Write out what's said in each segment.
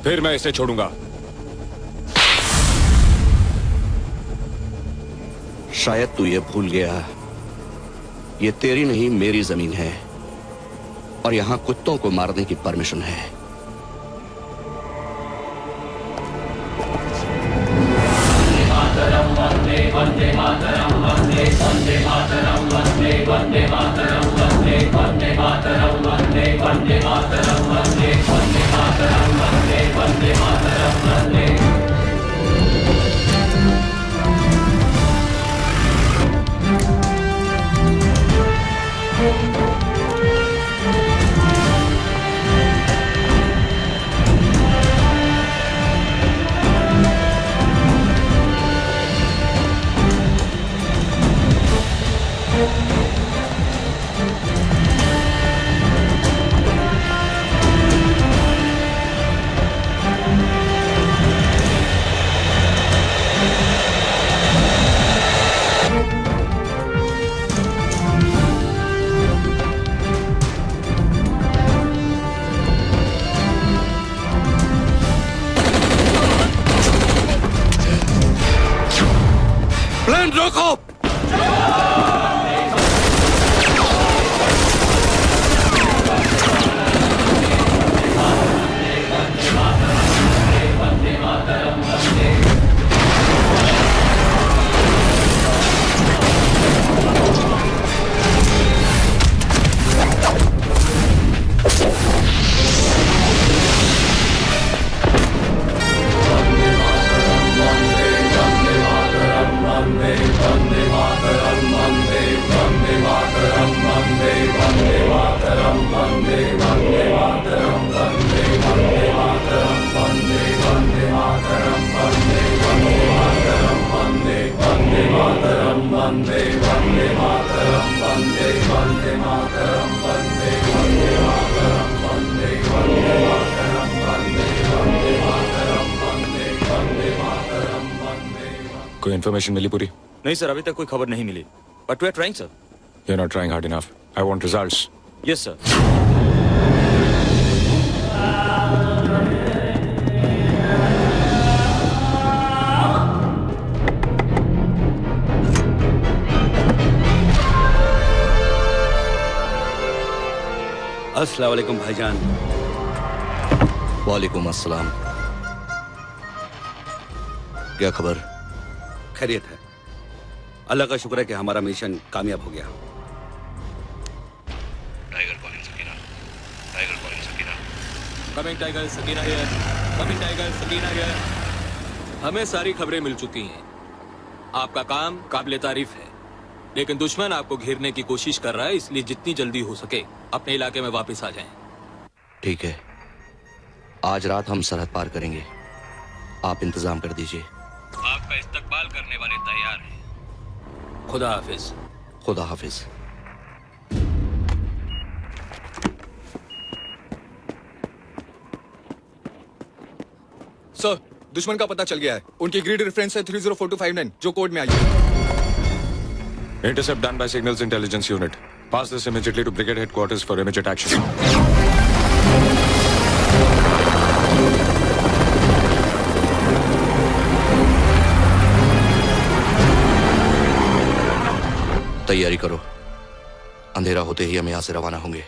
फिर मैं इसे छोड़ूंगा। शायद तू ये भूल गया, ये तेरी नहीं मेरी जमीन है और यहां कुत्तों को मारने की परमिशन है। प्लेन रोको। कोई इन्फॉर्मेशन मिली पूरी? नहीं सर, अभी तक कोई खबर नहीं मिली, but we are trying sir. You're not trying hard enough. I want results. Yes sir. अस्सलाम वालेकुम भाईजान। वालेकुम अस्सलाम। क्या खबर? खैरियत है, अल्लाह का शुक्र है कि हमारा मिशन कामयाब हो गया। Tiger calling Sakina, tiger calling Sakina. Coming tiger Sakina here, coming tiger Sakina here. हमें सारी खबरें मिल चुकी हैं। आपका काम काबिले तारीफ है, लेकिन दुश्मन आपको घेरने की कोशिश कर रहा है, इसलिए जितनी जल्दी हो सके अपने इलाके में वापस आ जाएं। ठीक है, आज रात हम सरहद पार करेंगे, आप इंतजाम कर दीजिए। आपका इस्तकबाल करने वाले तैयार हैं। खुदा हाफिज। खुदा हाफिज। सर, दुश्मन का पता चल गया है। उनकी ग्रिड रेफरेंस है 304259 जो कोड में आई है। Intercept done by Signals Intelligence Unit. Pass this immediately to Brigade Headquarters for immediate action. तैयारी करो, अंधेरा होते ही हम यहां से रवाना होंगे।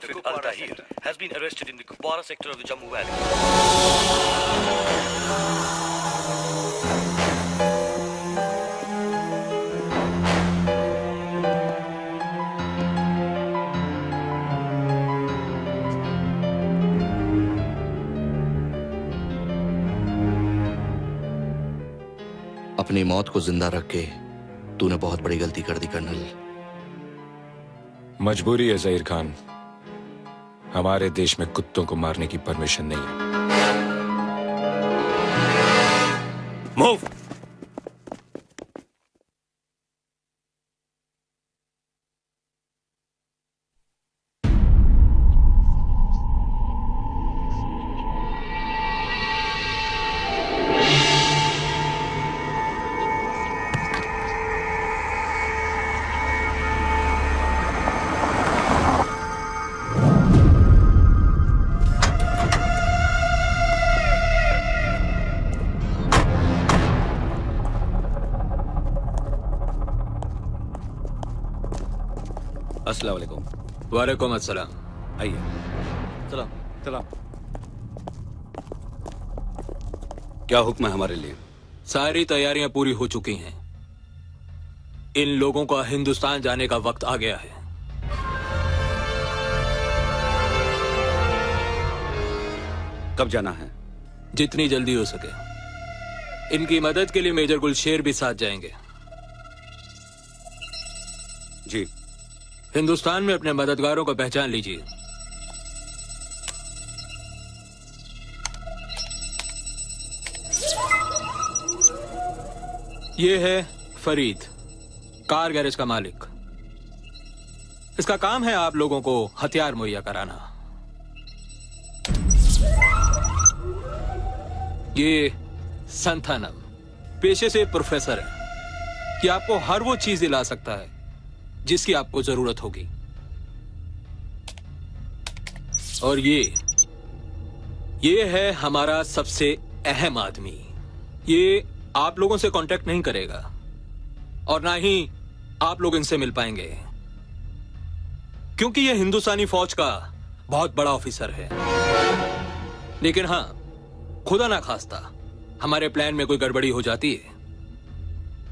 Hafid Al-Tahir has been arrested in the Kupwara sector of the Jammu Valley. अपनी मौत को जिंदा रख के तूने बहुत बड़ी गलती कर दी कर्नल। मजबूरी है जहीर खान, हमारे देश में कुत्तों को मारने की परमिशन नहीं है। मूव। अस्सलाम वालेकुम। वालेकुम अस्सलाम। आइए। सलाम। सलाम। क्या हुक्म है हमारे लिए? सारी तैयारियां पूरी हो चुकी हैं। इन लोगों का हिंदुस्तान जाने का वक्त आ गया है। कब जाना है? जितनी जल्दी हो सके। इनकी मदद के लिए मेजर गुलशेर भी साथ जाएंगे। जी। हिंदुस्तान में अपने मददगारों को पहचान लीजिए। ये है फरीद, कार गैरेज का मालिक। इसका काम है आप लोगों को हथियार मुहैया कराना। ये संथानम पेशे से प्रोफेसर है कि आपको हर वो चीज दिला सकता है जिसकी आपको जरूरत होगी। और ये है हमारा सबसे अहम आदमी। ये आप लोगों से कांटेक्ट नहीं करेगा और ना ही आप लोग इनसे मिल पाएंगे, क्योंकि ये हिंदुस्तानी फौज का बहुत बड़ा ऑफिसर है। लेकिन हां, खुदा ना खास्ता हमारे प्लान में कोई गड़बड़ी हो जाती है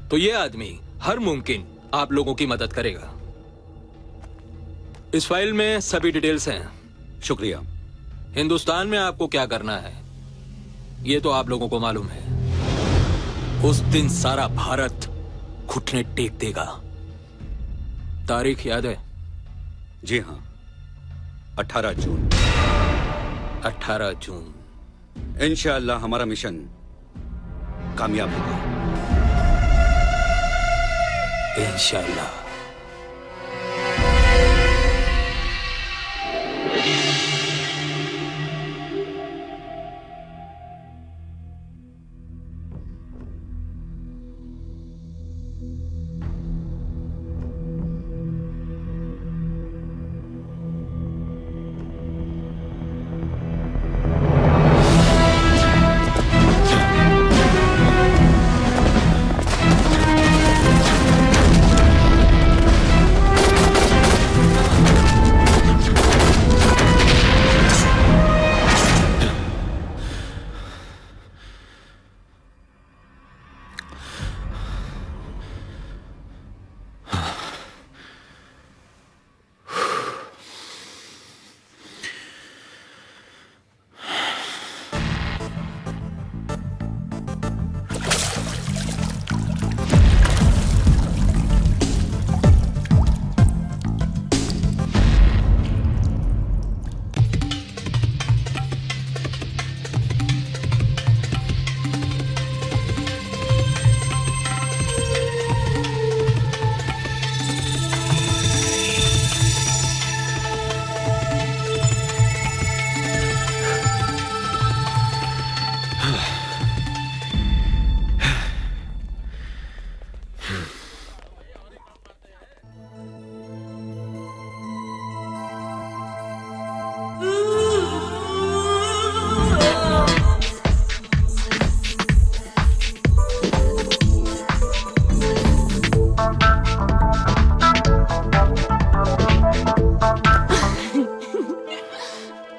तो ये आदमी हर मुमकिन आप लोगों की मदद करेगा। इस फाइल में सभी डिटेल्स हैं। शुक्रिया। हिंदुस्तान में आपको क्या करना है ये तो आप लोगों को मालूम है। उस दिन सारा भारत घुटने टेक देगा। तारीख याद है? जी हाँ, 18 जून। 18 जून। इंशाअल्लाह हमारा मिशन कामयाब होगा। इंशाअल्लाह।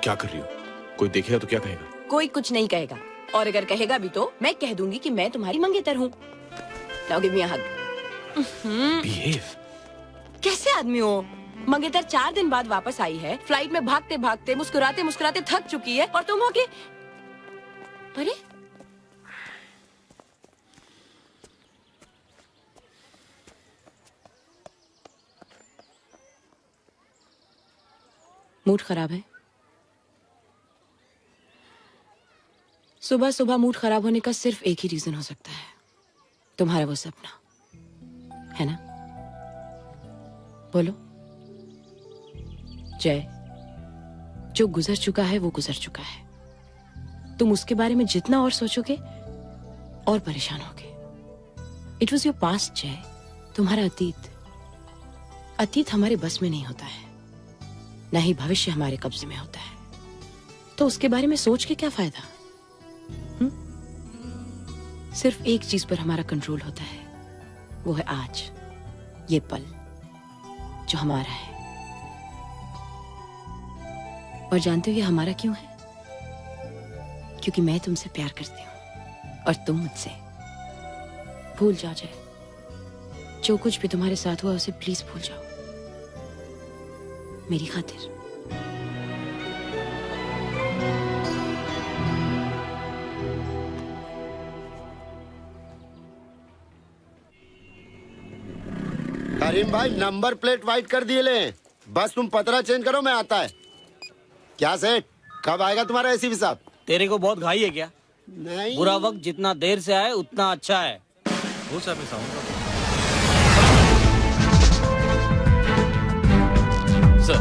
क्या कर रही हो? कोई देखेगा तो क्या कहेगा? कोई कुछ नहीं कहेगा, और अगर कहेगा भी तो मैं कह दूंगी कि मैं तुम्हारी मंगेतर हूँ। नाउ गिव मी अ हग। बिहेव। कैसे आदमी हो? मंगेतर 4 दिन बाद वापस आई है, फ्लाइट में भागते भागते मुस्कुराते मुस्कुराते थक चुकी है, और तुम हो के अरे मूड खराब है। सुबह सुबह मूड खराब होने का सिर्फ एक ही रीजन हो सकता है, तुम्हारा वो सपना, है ना? बोलो। जय, जो गुजर चुका है वो गुजर चुका है। तुम उसके बारे में जितना और सोचोगे और परेशान होगे। इट वॉज योर पास्ट जय, तुम्हारा अतीत। अतीत हमारे बस में नहीं होता है, ना ही भविष्य हमारे कब्जे में होता है, तो उसके बारे में सोच के क्या फायदा? सिर्फ एक चीज पर हमारा कंट्रोल होता है, वो है आज, ये पल जो हमारा है। और जानते हो ये हमारा क्यों है? क्योंकि मैं तुमसे प्यार करती हूँ और तुम मुझसे। भूल जाओ जय, जो कुछ भी तुम्हारे साथ हुआ उसे प्लीज भूल जाओ, मेरी खातिर। करीम भाई नंबर प्लेट वाइट कर दिए ले, बस तुम पतरा चेंज करो, मैं आता है। क्या सेठ, कब आएगा तुम्हारा एसी भी साहब? तेरे को बहुत घाई है क्या? नहीं, बुरा वक्त जितना देर से आए उतना अच्छा है। वो साहब मैं साउंड सर।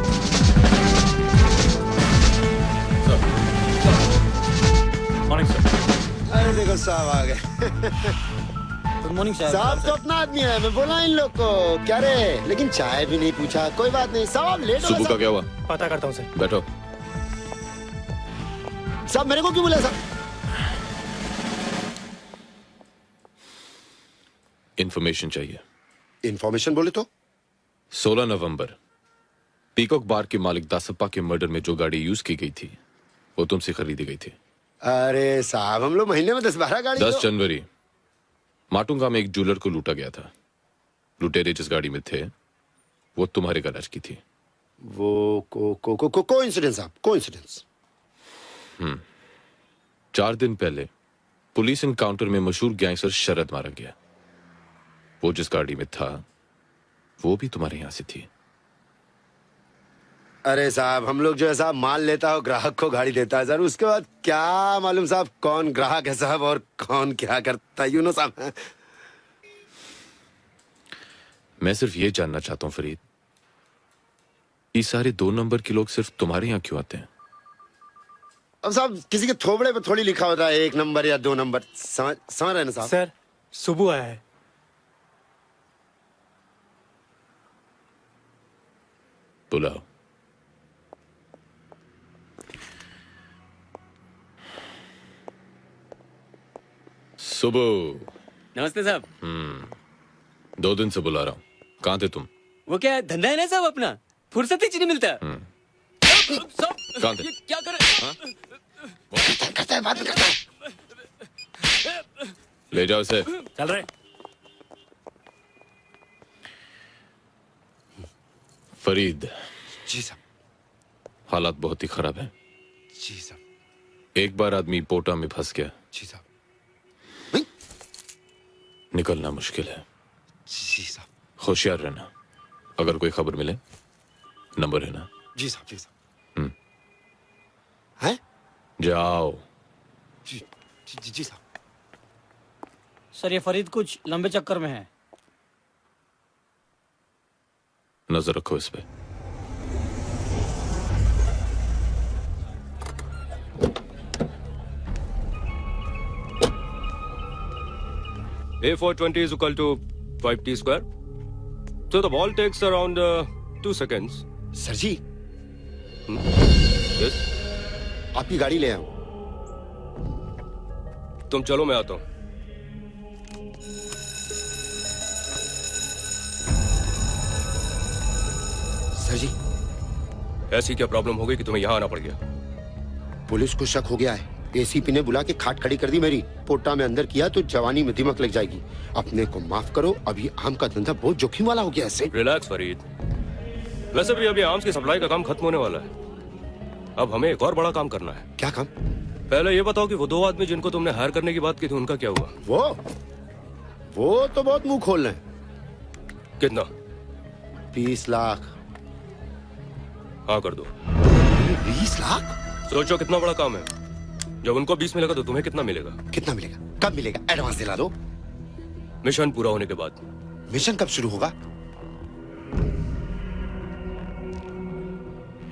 Morning sir. अरे देखो साहब आ गए। गुड मॉर्निंग साहब तो अपना आदमी है, मैं बोला इन लोग को क्या रे, लेकिन चाय भी नहीं पूछा। कोई बात नहीं साहब, लेट हो सुबह का क्या हुआ? पता करता हूँ सर। बैठो। साहब मेरे को क्यों बोले साहब? इंफॉर्मेशन चाहिए। इंफॉर्मेशन बोले तो? 16 नवंबर पीकॉक बार के मालिक दासप्पा के मर्डर में जो गाड़ी यूज की गई थी वो तुमसे खरीदी गई थी। अरे साहब हम लोग महीने में 10-12 गाड़ी 10 जनवरी माटुंगा में एक ज्वेलर को लूटा गया था। लुटेरे जिस गाड़ी में थे वो तुम्हारे गैराज की थी। वो कोइंसिडेंस साहब, कोइंसिडेंस। 4 दिन पहले पुलिस एनकाउंटर में मशहूर गैंगस्टर शरद मारा गया। वो जिस गाड़ी में था वो भी तुम्हारे यहां से थी। अरे साहब हम लोग जो है साहब माल लेता हो ग्राहक को गाड़ी देता है सर, उसके बाद क्या मालूम साहब कौन ग्राहक है साहब और कौन क्या करता है, यू नो साहब। मैं सिर्फ ये जानना चाहता हूं फरीद, ये सारे 2 नंबर के लोग सिर्फ तुम्हारे यहां क्यों आते हैं? अब साहब किसी के थोबड़े पे थोड़ी लिखा होता है 1 नंबर या 2 नंबर, समझ रहे ना साहब? सर सुबह आया है। बुलाओ। सुबह। नमस्ते साहब। 2 दिन से बुला रहा हूँ, कहाँ थे तुम? वो क्या धंधा है ना साहब अपना, फुर्सत ही नहीं मिलता। कहाँ थे? क्या कर रहे? करता है, बात करता है। ले जाओ इसे। चल रहे। फरीद। जी साहब। हालात बहुत ही खराब हैं। जी साहब। एक बार आदमी पोटा में फंस गया, जी साहब। निकलना मुश्किल है। जी साहब। होशियार रहना, अगर कोई खबर मिले नंबर है ना? जी साहब। जी साहब। हैं? जाओ। जी जी जी साहब। सर ये फरीद कुछ लंबे चक्कर में है। नजर रखो इस पे। A420 is equal to 5t square. So the ball takes around 2 seconds. Sir ji. Yes. आपकी गाड़ी ले आऊं। तुम चलो मैं आता हूं। सर जी। ऐसी क्या प्रॉब्लम हो गई कि तुम्हें यहां आना पड़ गया? पुलिस को शक हो गया है। एसीपी ने बुला के खाट खड़ी कर दी मेरी। पोटा में अंदर किया तो जवानी में दिमक लग जाएगी। अपने को माफ करो, अभी आम का धंधा बहुत जोखिम वाला हो गया है। रिलैक्स फरीद। वैसे भी अभी आर्म्स की सप्लाई का काम खत्म होने वाला है। अब हमें एक और बड़ा काम करना है। क्या काम? पहले ये बताओ कि वो 2 आदमी जिनको तुमने हायर करने की बात की थी उनका क्या हुआ? वो तो बहुत मुंह खोल रहे हैं। कितना? 20 लाख। हाँ कर दो। 20 लाख? सोचो कितना बड़ा काम है। जब उनको 20 मिलेगा तो तुम्हें कितना मिलेगा? कितना मिलेगा? कब मिलेगा? एडवांस दिला दो। मिशन पूरा होने के बाद। मिशन कब शुरू होगा?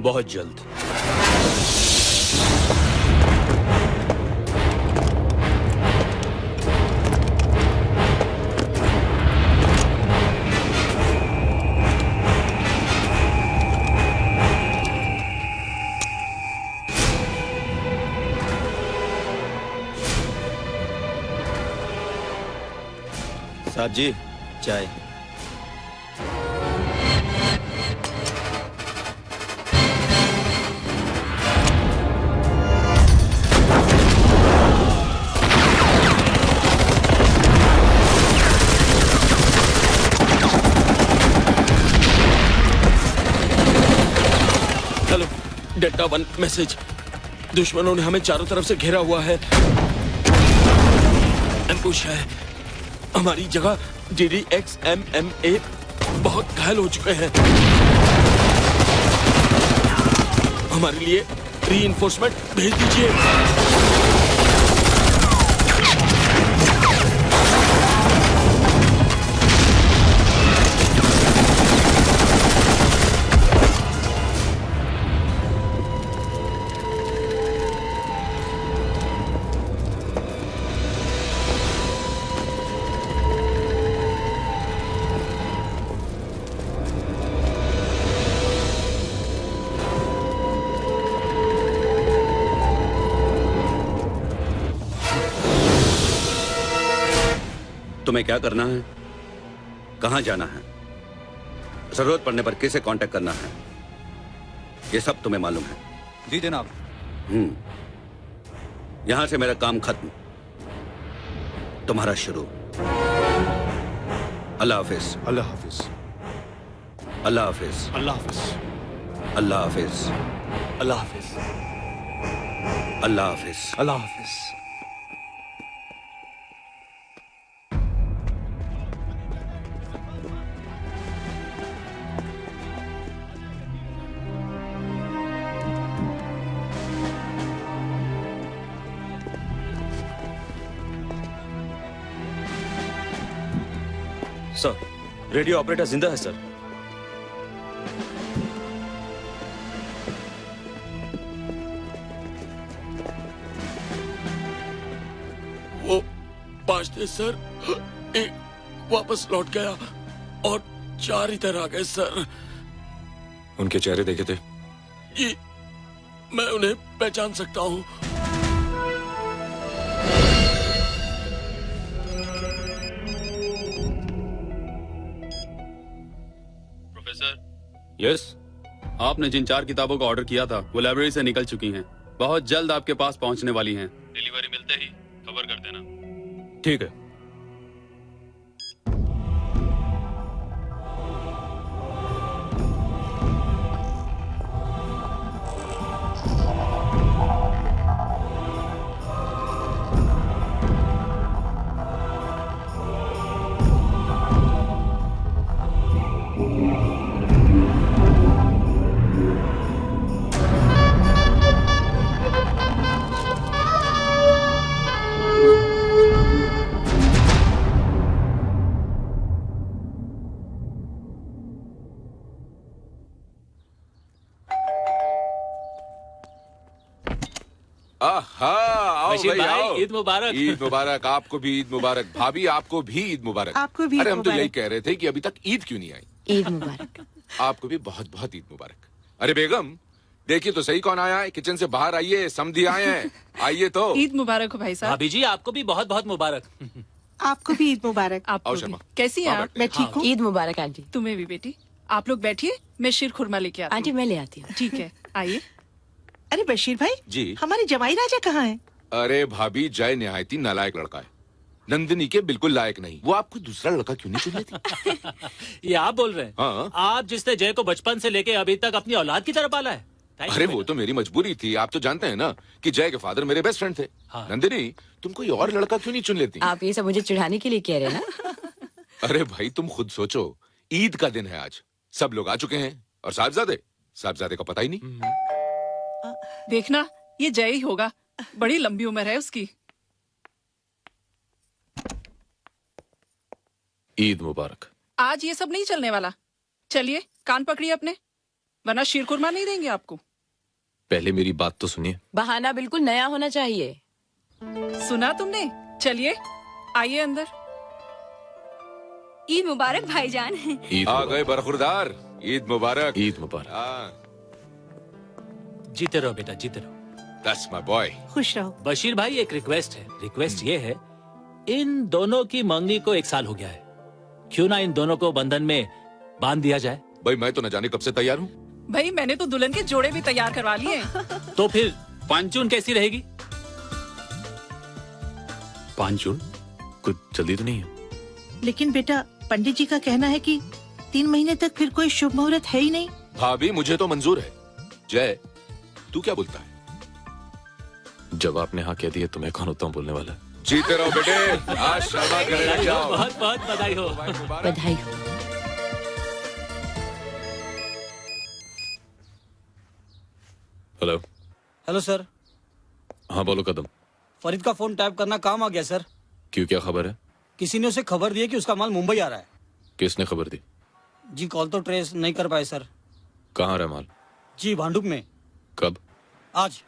बहुत जल्द। साहब जी, चाय। Hello, delta 1 message. दुश्मनों ने हमें चारों तरफ से घेरा हुआ है। एम्बुश है। हमारी जगह DDXMMA बहुत घायल हो चुके हैं। हमारे लिए रीइंफोर्समेंट भेज दीजिए। तुम्हें क्या करना है, कहां जाना है, जरूरत पड़ने पर किसे कांटेक्ट करना है, ये सब तुम्हें मालूम है? जी जनाब। यहां से मेरा काम खत्म, तुम्हारा शुरू। अल्लाह हाफिज। अल्लाह हाफिज। अल्लाह हाफिज। अल्लाह हाफिज। अल्लाह हाफिज। अल्लाह हाफिज। अल्लाह हाफिज। अल्लाह हाफिज। सर, रेडियो ऑपरेटर जिंदा है सर। वो 5 थे सर, एक वापस लौट गया और 4 इधर आ गए सर। उनके चेहरे देखे थे? जी, मैं उन्हें पहचान सकता हूँ। यस, आपने जिन 4 किताबों का ऑर्डर किया था वो लाइब्रेरी से निकल चुकी हैं। बहुत जल्द आपके पास पहुंचने वाली हैं। डिलीवरी मिलते ही खबर कर देना। ठीक है। आओ बशीर भाई, भाई, आओ। ईद मुबारक। ईद मुबारक। आपको भी ईद मुबारक। भाभी आपको भी ईद मुबारक। आपको भी अरे हम तो मुबारक। यही कह रहे थे कि अभी तक ईद क्यों नहीं आई। ईद मुबारक। आपको भी बहुत बहुत ईद मुबारक। अरे बेगम, देखिए तो सही कौन आया है। किचन से बाहर आइए, समधी आए हैं। आइए तो। ईद मुबारक हो भाई साहब। भाभी जी, आपको भी बहुत बहुत मुबारक। आपको भी ईद मुबारक। आओ आपको शर्मा। भी। कैसी हैं आप? मैं ठीक हूँ। ईद मुबारक आंटी। तुम्हें भी बेटी। आप लोग बैठिए, मैं शीर खुरमा लेके आती हूँ। आंटी मैं ले आती हूँ। ठीक है, आइए। अरे बशीर भाई जी हमारे जवाई राजा कहाँ हैं? अरे भाभी, जय निहायती नालायक लड़का है, नंदिनी के बिल्कुल लायक नहीं। वो आपको दूसरा लड़का क्यों नहीं चुन लेती? ये आप बोल रहे हैं? हाँ। आप जिसने जय को बचपन से लेके अभी तक अपनी औलाद की तरह पाला है। अरे वो तो मेरी मजबूरी थी। आप तो जानते हैं ना कि जय के फादर मेरे बेस्ट फ्रेंड थे। हाँ। नंदिनी, तुम कोई और लड़का क्यों नहीं चुन लेती? आप ये सब मुझे चिढ़ाने के लिए कह रहे हैं ना? अरे भाई, तुम खुद सोचो, ईद का दिन है आज, सब लोग आ चुके हैं और साहबजादे का पता ही नहीं। देखना ये जय ही होगा, बड़ी लंबी उम्र है उसकी। ईद मुबारक। आज ये सब नहीं चलने वाला, चलिए कान पकड़िए अपने, वरना शीरकुरमा नहीं देंगे आपको। पहले मेरी बात तो सुनिए। बहाना बिल्कुल नया होना चाहिए। सुना तुमने? चलिए आइए अंदर। ईद मुबारक भाईजान। आ गए बरखुरदार, ईद मुबारक। ईद मुबारक। जीते रहो बेटा, जीते रहो। That's my boy। खुश रहो। बशीर भाई, एक रिक्वेस्ट है। रिक्वेस्ट ये है, इन दोनों की मंगनी को 1 साल हो गया है, क्यों ना इन दोनों को बंधन में बांध दिया जाए? भाई मैं तो न जाने कब से तैयार हूँ। भाई मैंने तो दुल्हन के जोड़े भी तैयार करवा लिए। तो फिर 5 जून कैसी रहेगी? 5 जून? कुछ जल्दी तो नहीं है? लेकिन बेटा पंडित जी का कहना है कि 3 महीने तक फिर कोई शुभ मुहूर्त है ही नहीं। भाभी मुझे तो मंजूर है। जय, तू क्या बोलता है? जब आपने हाँ कह दिया तो मैं कौन होता हूँ बोलने वाला? जीते रहो बेटे, आज शर्मा करे जाओ। बहुत बहुत बधाई हो। बधाई हो। हेलो। Hello sir. हाँ बोलो कदम। फरीद का फोन टैप करना काम आ गया सर। क्यों, क्या खबर है? किसी ने उसे खबर दी है कि उसका माल मुंबई आ रहा है। किसने खबर दी? जी कॉल तो ट्रेस नहीं कर पाए सर। कहाँ रहा माल? जी भांडुप में। कब? आज।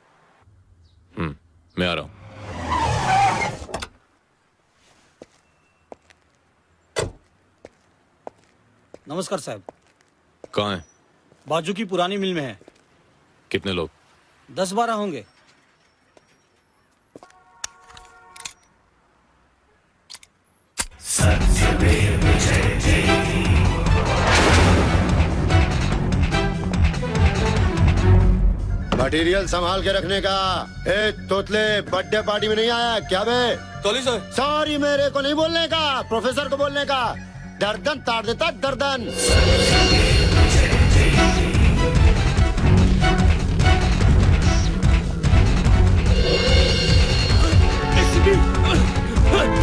मैं आ रहा हूँ। नमस्कार साहब। कहाँ है? बाजू की पुरानी मिल में है। कितने लोग? 10-12 होंगे। मटेरियल संभाल के रखने का। ए तोतले, बर्थडे पार्टी में नहीं आया क्या बे? Sorry sir. सॉरी मेरे को नहीं बोलने का, प्रोफेसर को बोलने का। गर्दन ताड़ देता गर्दन।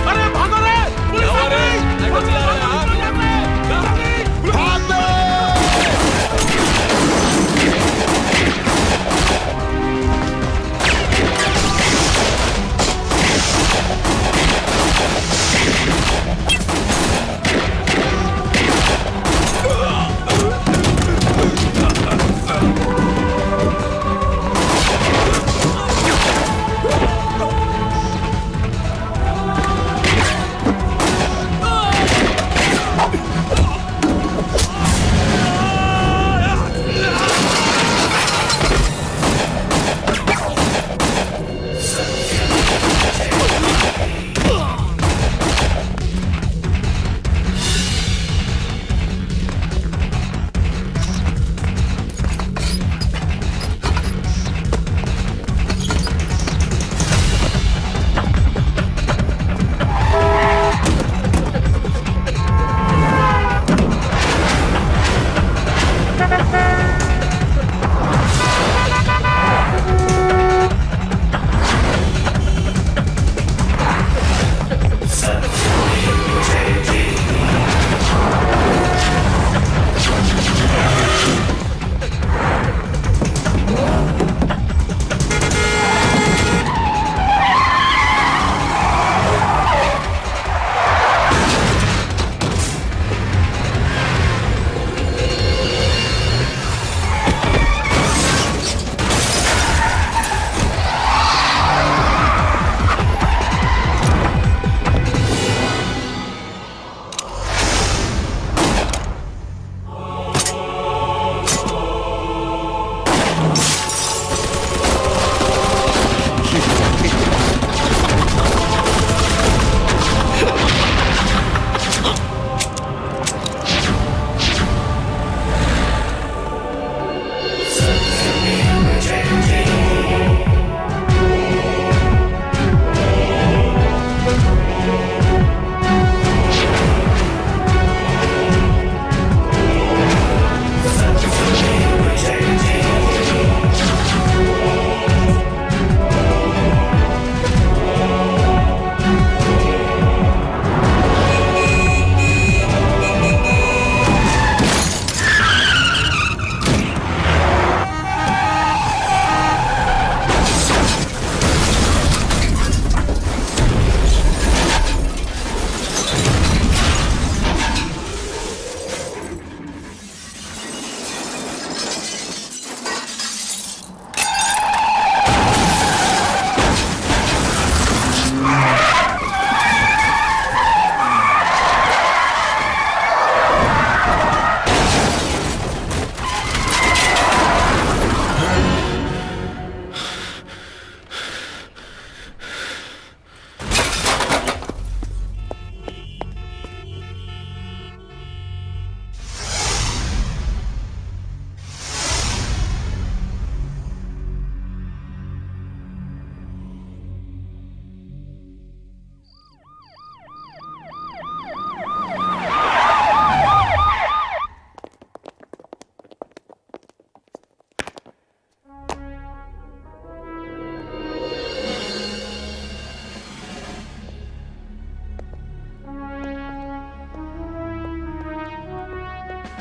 अरे भागो रे! पुलिस आ गई! भाग दो!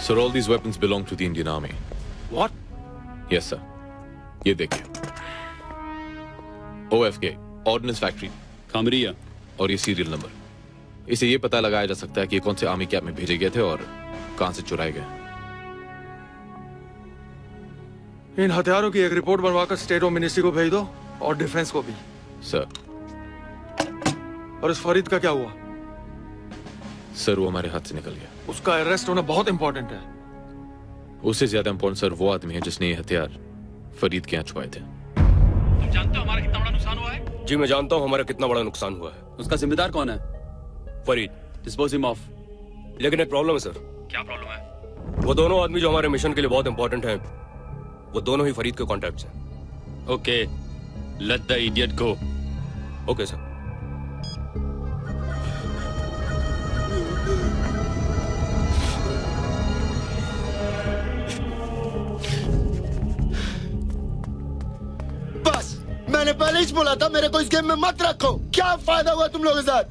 Sir, all these weapons belong to the Indian Army. What? Yes, sir. ये देखिए. OFK, Ordnance Factory, Khamaria. और ये सीरियल नंबर. इसे ये पता लगाया जा सकता है कि ये कौन से आर्मी कैंप में भेजे गए थे और कहां से चुराए गए. इन हथियारों की एक रिपोर्ट बनवाकर स्टेट होम मिनिस्ट्री को भेज दो और डिफेंस को भी. सर. और इस फरीद का क्या हुआ? सर, वो हमारे हाथ से निकल गया. उसका अरेस्ट होना बहुत इंपॉर्टेंट है. उससे ज्यादा इंपॉर्टेंट सर वो आदमी है जिसने ये हथियार फरीद के यहाँ छुपाए थे. तुम जानते हो हमारा कितना बड़ा नुकसान हुआ है? जी मैं जानता हूँ हमारा कितना बड़ा नुकसान हुआ है. उसका जिम्मेदार कौन है? फरीद. Dispose him off. लेकिन एक प्रॉब्लम है सर. क्या प्रॉब्लम है? वो दोनों आदमी जो हमारे मिशन के लिए बहुत इंपॉर्टेंट हैं, वो दोनों ही फरीद के कॉन्टैक्ट्स हैं. Okay, let the idiot go. Okay sir. बस मैंने पहले ही बोला था मेरे को इस गेम में मत रखो. क्या फायदा हुआ तुम लोगों के साथ?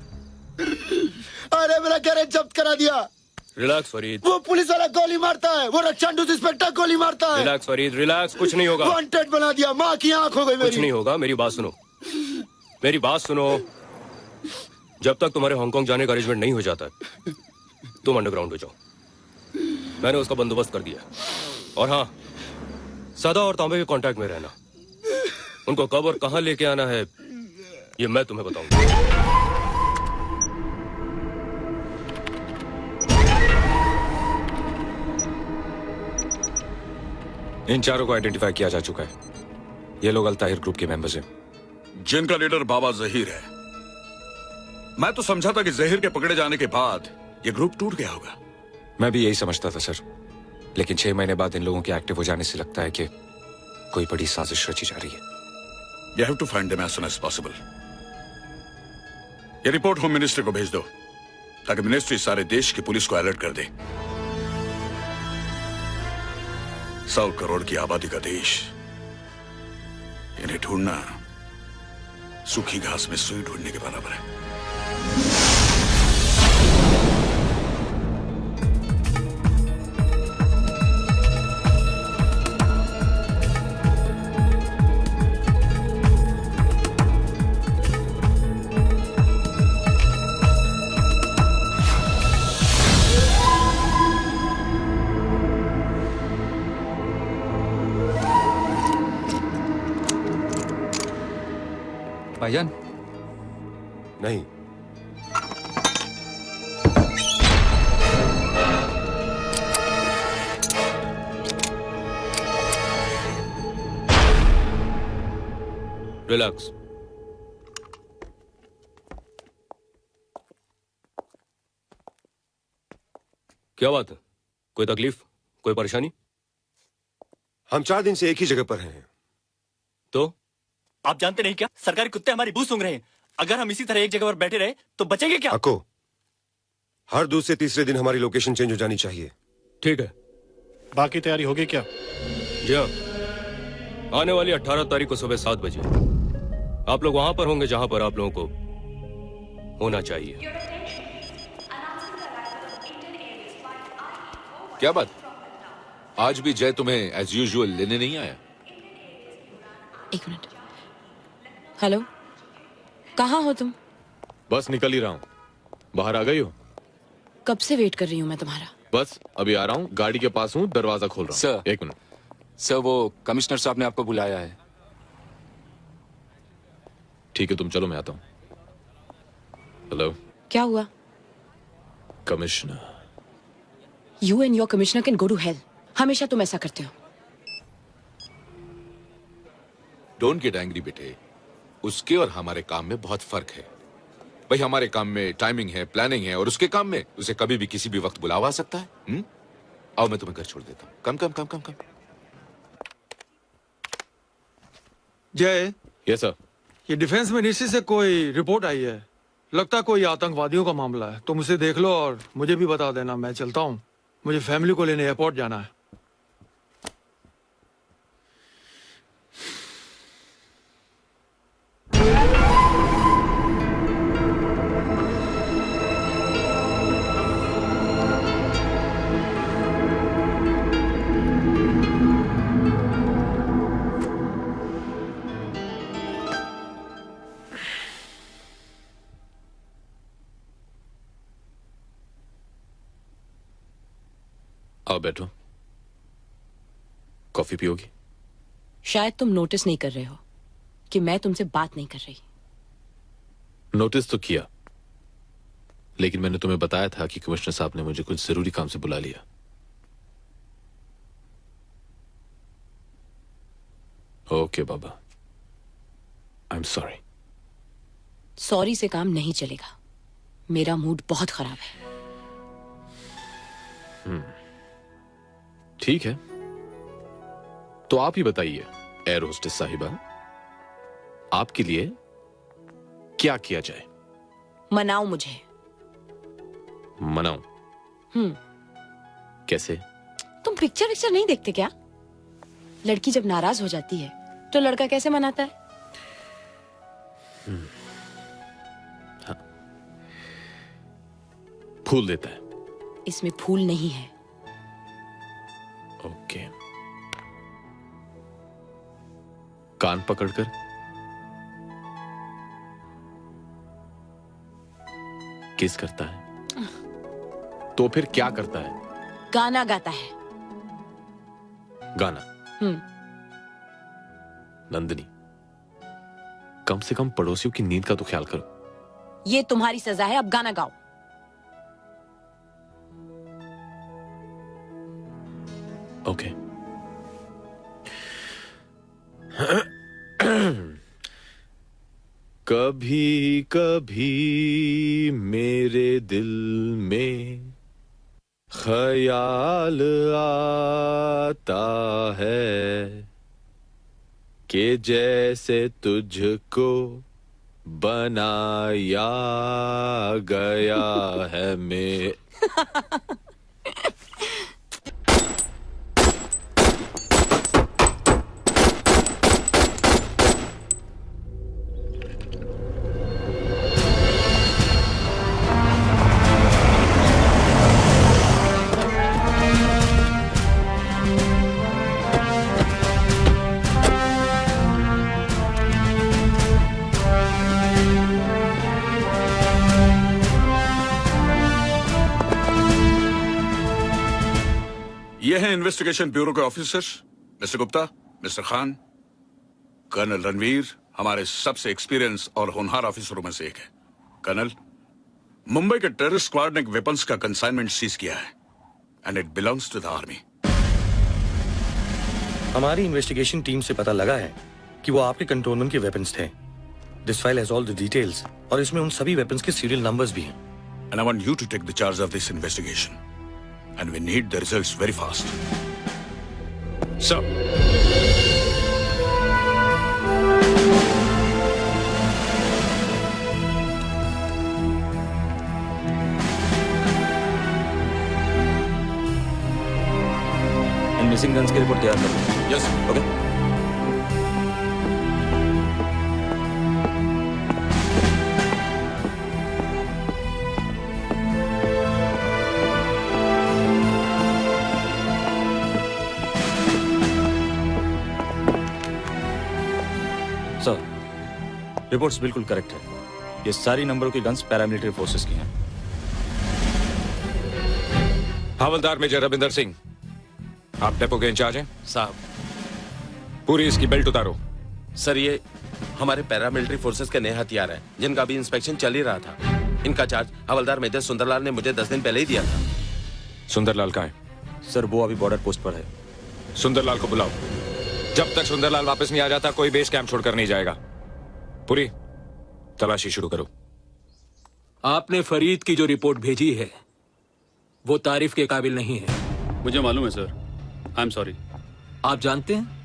अरे मेरा गैरेज जब्त करा दिया. रिलैक्स फरीद. वो पुलिस वाला गोली मारता है, वो रक्षांडू इंस्पेक्टर गोली मारता है. Relax Farid, relax. कुछ नहीं होगा. वांटेड बना दिया. माँ की आंख हो गई मेरी. कुछ नहीं होगा. मेरी बात सुनो, मेरी बात सुनो. जब तक तुम्हारे हांगकांग जाने का अरेंजमेंट नहीं हो जाता है, तुम अंडरग्राउंड हो जाओ. मैंने उसका बंदोबस्त कर दिया. और हाँ, सदा और तांबे के कांटेक्ट में रहना. उनको कब और कहां लेके आना है ये मैं तुम्हें बताऊंगा. इन चारों को आइडेंटिफाई किया जा चुका है. ये लोग अल-ताहिर ग्रुप के मेंबर्स हैं, जिनका लीडर बाबा जहीर है. मैं तो समझा था कि जहीर के पकड़े जाने के बाद ये ग्रुप टूट गया होगा. मैं भी यही समझता था सर, लेकिन 6 महीने बाद इन लोगों के एक्टिव हो जाने से लगता है कि कोई बड़ी साजिश रची जा रही है. You have to find them as soon as possible. ये रिपोर्ट होम मिनिस्ट्री को भेज दो ताकि मिनिस्ट्री सारे देश की पुलिस को अलर्ट कर दे. 100 करोड़ की आबादी का देश, इन्हें ढूंढना सूखी घास में सुई ढूंढने के बराबर है. भाईजान. नहीं. रिलैक्स. क्या बात है? कोई तकलीफ, कोई परेशानी? हम 4 दिन से एक ही जगह पर हैं. तो आप जानते नहीं क्या, सरकारी कुत्ते हमारी बू सूंघ रहे हैं. अगर हम इसी तरह एक जगह पर बैठे रहे तो बचेंगे क्या? अको, हर दूसरे तीसरे दिन हमारी लोकेशन चेंज हो जानी चाहिए. ठीक है. बाकी तैयारी होगी क्या? जी हाँ, आने वाली 18 तारीख को सुबह 7 बजे आप लोग वहां पर होंगे जहां पर आप लोगों को होना चाहिए. क्या बात? आज भी जय तुम्हें एज यूजुअल लेने नहीं आया? एक मिनट. हेलो, कहाँ हो तुम? बस निकल ही रहा हूँ. बाहर आ गई हो? कब से वेट कर रही हूँ मैं तुम्हारा. बस अभी आ रहा हूँ. गाड़ी के पास हूँ, दरवाजा खोल रहा हूँ. सर. एक मिनट. सर, वो कमिश्नर साहब ने आपको बुलाया है. ठीक है, तुम चलो, मैं आता हूँ. हेलो. क्या हुआ? Commissioner. You and your commissioner can go to hell. हमेशा तुम ऐसा करते हो. डोंट गेट एंग्री बेटे. उसके और हमारे काम में बहुत फर्क है. भाई हमारे काम में टाइमिंग है, प्लानिंग है, और उसके काम में उसे कभी भी किसी भी वक्त बुलावा आ सकता है. आओ मैं तुम्हें घर छोड़ देता हूँ. कम कम कम कम कम. जय. Yes sir. ये डिफेंस मिनिस्ट्री से कोई रिपोर्ट आई है. लगता है कोई आतंकवादियों का मामला है. तुम उसे देख लो और मुझे भी बता देना. मैं चलता हूँ, मुझे फैमिली को लेने एयरपोर्ट जाना है. आओ बैठो। कॉफी पियोगी? शायद तुम नोटिस नहीं कर रहे हो कि मैं तुमसे बात नहीं कर रही। नोटिस तो किया, लेकिन मैंने तुम्हें बताया था कि कमिश्नर साहब ने मुझे कुछ जरूरी काम से बुला लिया। Okay Baba, I am sorry. Sorry से काम नहीं चलेगा, मेरा मूड बहुत खराब है। ठीक है, तो आप ही बताइए एयर होस्टेस साहिबा, आपके लिए क्या किया जाए? मनाओ मुझे। मनाऊं? कैसे? तुम पिक्चर नहीं देखते क्या? लड़की जब नाराज हो जाती है तो लड़का कैसे मनाता है? हाँ। फूल देता है। इसमें फूल नहीं है। ओके। कान पकड़कर किस करता है? तो फिर क्या करता है? गाना गाता है। गाना? नंदिनी, कम से कम पड़ोसियों की नींद का तो ख्याल करो। ये तुम्हारी सजा है, अब गाना गाओ। ओके। कभी कभी मेरे दिल में ख्याल आता है कि जैसे तुझको बनाया गया है मैं। ये हैं इन्वेस्टिगेशन ब्यूरो के officers, mister Gupta, mister Khan. Colonel Ranveer हमारे सबसे एक्सपीरियंस और होनहार ऑफिसरों में से एक है। कर्नल, मुंबई के टेररिस्ट स्क्वाड ने वेपन्स का कंसाइनमेंट सीज किया है and it belongs to the army. हमारी इन्वेस्टिगेशन टीम से पता लगा है कि वो आपके कंट्रोलमेंट के वेपन्स थे। This file has all the details और इसमें उन सभी वेपन्स के सीरियल नंबर्स भी हैं। And I want you to take the charge of this investigation and we need the results very fast. Sir. इन मिसिंग गन्स की रिपोर्ट तैयार कर लो। Yes okay. सर, रिपोर्ट्स बिल्कुल करेक्ट है। ये सारी नंबरों की गन्स पैरामिलिट्री फोर्सेस की हैं। हवलदार मेजर रविंदर सिंह, आप डेपो के इंचार्ज हैं? साहब, पूरी इसकी बेल्ट उतारो। सर ये हमारे पैरामिलिट्री फोर्सेस के नए हथियार हैं जिनका भी इंस्पेक्शन चल ही रहा था। इनका चार्ज हवलदार मेजर सुंदरलाल ने मुझे 10 दिन पहले ही दिया था। सुंदरलाल कहाँ है? सर वो अभी बॉर्डर पोस्ट पर है। सुंदरलाल को बुलाओ। जब तक सुंदरलाल वापस नहीं आ जाता कोई बेस कैंप छोड़कर नहीं जाएगा। पूरी तलाशी शुरू करो। आपने फरीद की जो रिपोर्ट भेजी है वो तारीफ के काबिल नहीं है। मुझे मालूम है सर, आई एम सॉरी। आप जानते हैं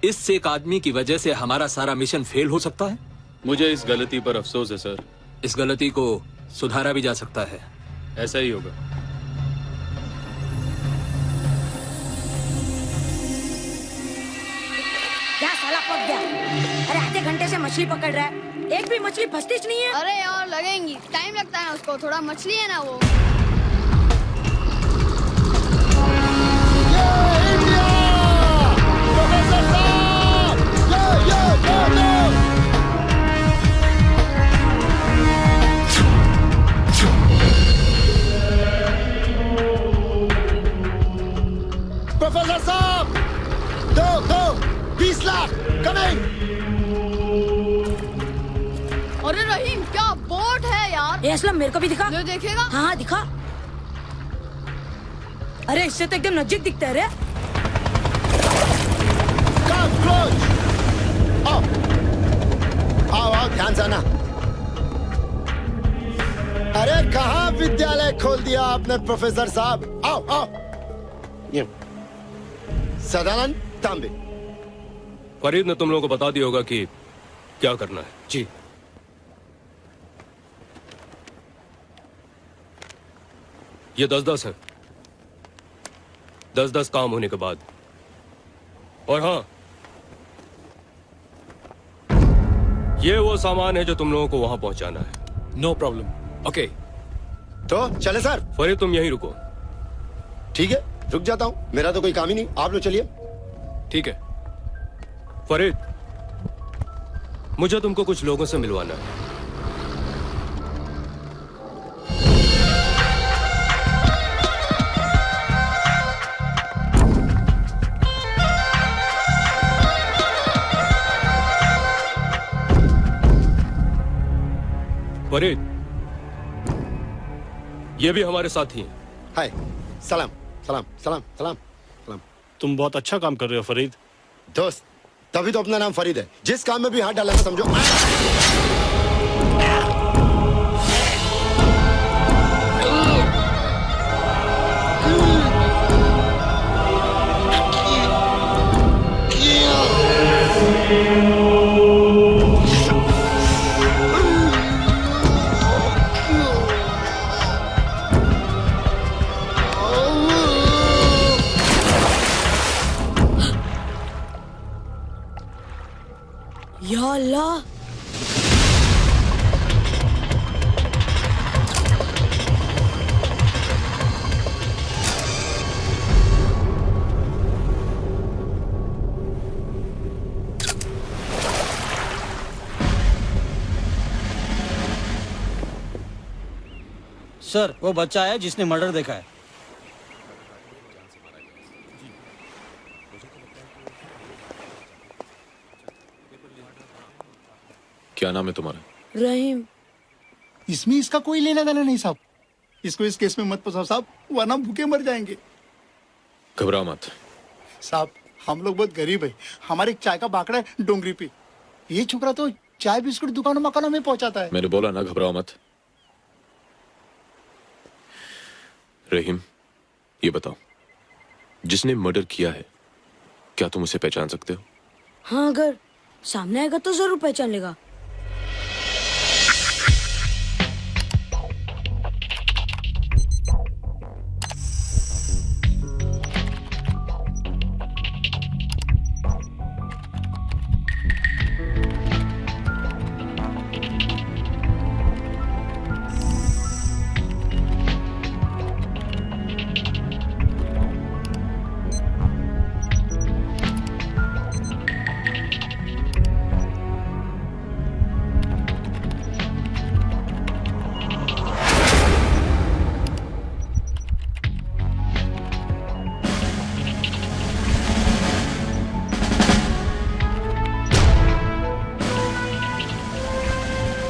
इससे एक आदमी की वजह से हमारा सारा मिशन फेल हो सकता है। मुझे इस गलती पर अफसोस है सर। इस गलती को सुधारा भी जा सकता है। ऐसा ही होगा। क्या साला पक गया? अरे आधे घंटे से मछली पकड़ रहा है, एक भी मछली फंसती नहीं है। अरे यार लगेंगी, टाइम लगता है उसको, थोड़ा मछली है ना वो। ए असलम मेरे को भी दिखा। जो देखेगा। हाँ हाँ दिखा। अरे इससे तो एकदम नजदीक दिखता है रे। आओ आओ ध्यान से आना। अरे कहाँ विद्यालय खोल दिया आपने प्रोफेसर साहब। आओ आओ। ये सदानंद तांबे। फरीद ने तुम लोगों को बता दिया होगा कि क्या करना है। जी। ये 10-10 है। 10-10 काम होने के बाद। और हाँ, ये वो सामान है जो तुम लोगों को वहां पहुंचाना है। No problem. ओके। तो चले सर। फरीद तुम यहीं रुको। ठीक है रुक जाता हूँ, मेरा तो कोई काम ही नहीं, आप लोग चलिए। ठीक है फरीद, मुझे तुमको कुछ लोगों से मिलवाना है। फरीद, ये भी हमारे साथी हैं। हाय, सलाम सलाम सलाम सलाम सलाम। तुम बहुत अच्छा काम कर रहे हो फरीद। दोस्त, तभी तो अपना नाम फरीद है। जिस काम में भी हाथ डालना समझो। या अल्लाह, सर वो बच्चा है जिसने मर्डर देखा है। क्या नाम है तुम्हारा? रहीम। इसमें इसका कोई लेना देना नहीं साहब। इसको इस केस में मत फंसाओ साहब, वरना भूखे मर जाएंगे। घबराओ मत साहब, हम लोग बहुत गरीब है। हमारे एक चाय का बाकड़ा है डोंगरी पे। ये छोकरा तो चाय बिस्कुट दुकानों मकानों में पहुंचाता है। मैंने बोला ना, घबराओ मत। रहीम, ये बताओ, जिसने मर्डर किया है क्या तुम उसे पहचान सकते हो? हाँ, अगर सामने आएगा तो जरूर पहचान लेगा।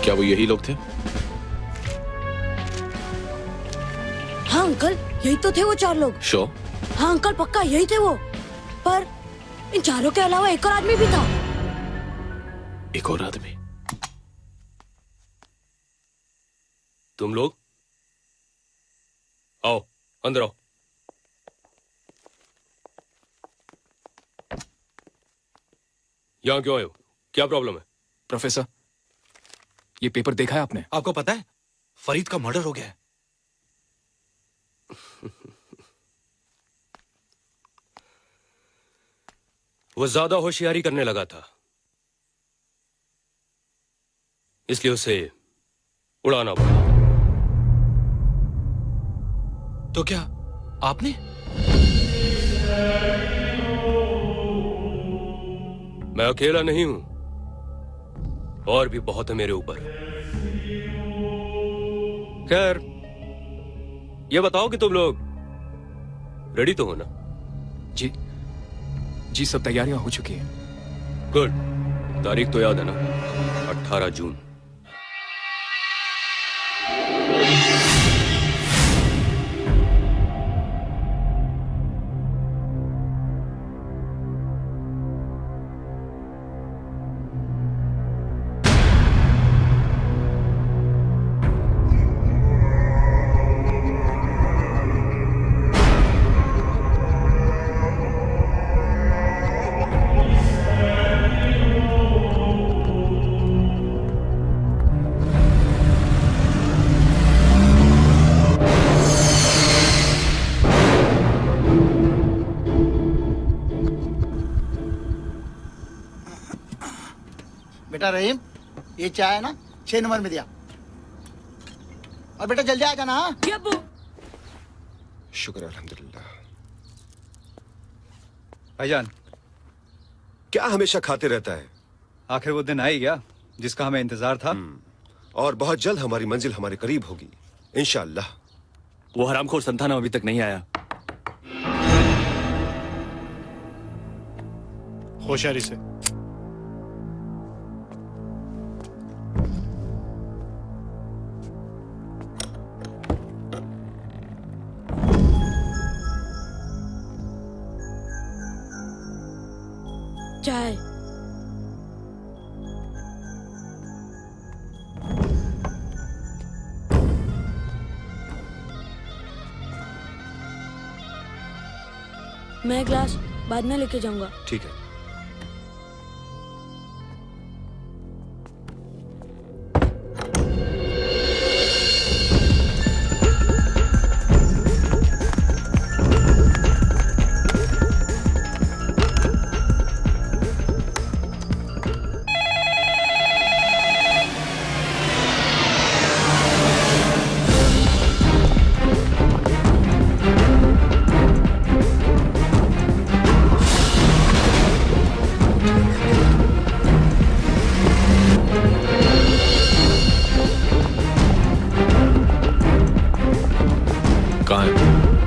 क्या वो यही लोग थे? हाँ अंकल, यही तो थे वो 4 लोग। श्योर? हाँ अंकल, पक्का यही थे वो। पर इन चारों के अलावा एक और आदमी भी था। एक और आदमी? तुम लोग आओ, अंदर आओ। यहां क्यों आए हो? क्या प्रॉब्लम है? प्रोफेसर, ये पेपर देखा है आपने? आपको पता है फरीद का मर्डर हो गया है। वो ज्यादा होशियारी करने लगा था, इसलिए उसे उड़ाना पड़ा। तो क्या आपने? मैं अकेला नहीं हूं, और भी बहुत है मेरे ऊपर। खैर, ये बताओ कि तुम लोग रेडी तो हो ना? जी सब तैयारियां हो चुकी हैं। गुड। तारीख तो याद है ना? 18 जून। बेटा रहीम, ये चाय है ना 6 नंबर में दिया। और बेटा जल्दी आ जाना। हाँ शुक्र अल्हम्दुलिल्लाह। भाईजान, क्या हमेशा खाते रहता है? आखिर वो दिन आ ही गया जिसका हमें इंतजार था। और बहुत जल्द हमारी मंजिल हमारे करीब होगी इंशाअल्लाह। वो हरामखोर संतानम अभी तक नहीं आया। होशियारी से। चाय। मैं ग्लास बाद में लेके जाऊंगा। ठीक है।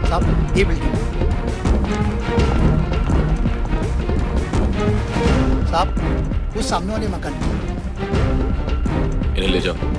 साहब ये बिल्डिंग। साहब उस सामने वाले मकान में। इन्हें ले जाओ।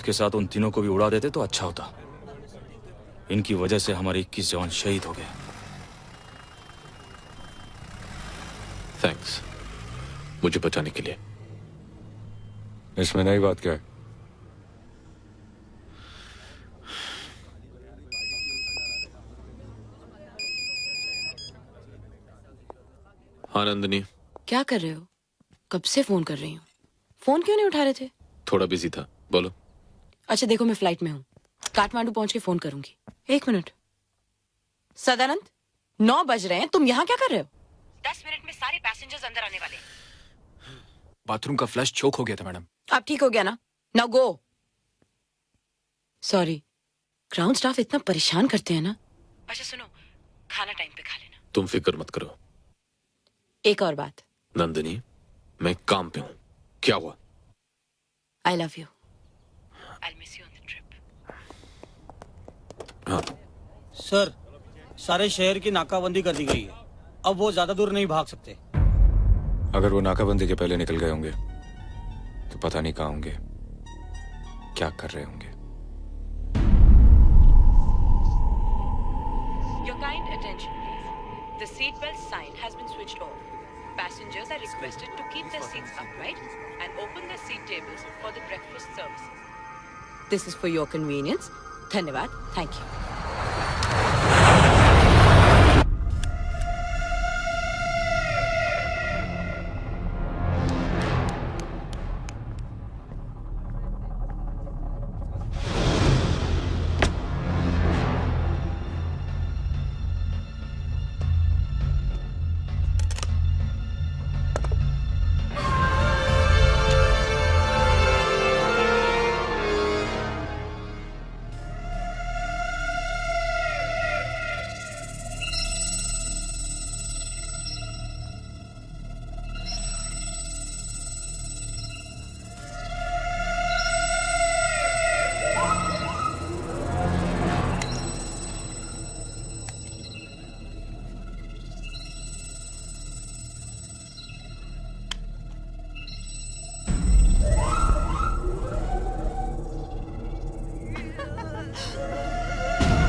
इसके साथ उन तीनों को भी उड़ा देते तो अच्छा होता। इनकी वजह से हमारे 21 जवान शहीद हो गए। थैंक्स मुझे बचाने के लिए। इसमें नई बात क्या है? हाँ नंदिनी, क्या कर रहे हो? कब से फोन कर रही हूँ, फोन क्यों नहीं उठा रहे थे? थोड़ा बिजी था, बोलो। अच्छा देखो, मैं फ्लाइट में हूँ, काठमांडू पहुंच के फोन करूंगी। 1 मिनट। सदानंद, 9 बज रहे हैं, तुम यहाँ क्या कर रहे हो? 10 मिनट में सारे पैसेंजर्स अंदर आने वाले। बाथरूम का फ्लश चोक हो गया था मैडम। अब ठीक हो गया ना? Now go. Sorry, ground staff इतना परेशान करते हैं ना। अच्छा सुनो, खाना टाइम पे खा लेना। तुम फिक्र मत करो। एक और बात। नंदिनी, मैं काम पे हूँ। क्या हुआ? आई love you. I miss you on the trip. हाँ सर, सारे शहर की नाकाबंदी कर दी गई है। अब वो ज्यादा दूर नहीं भाग सकते। अगर वो नाकाबंदी के पहले निकल गए होंगे तो पता नहीं कहाँ होंगे, क्या कर रहे होंगे। Your kind attention, please. The seatbelt sign has been switched off. Passengers are requested to keep their seats upright and open their seat tables for the breakfast services. This is for your convenience. Dhanyavad. Thank you.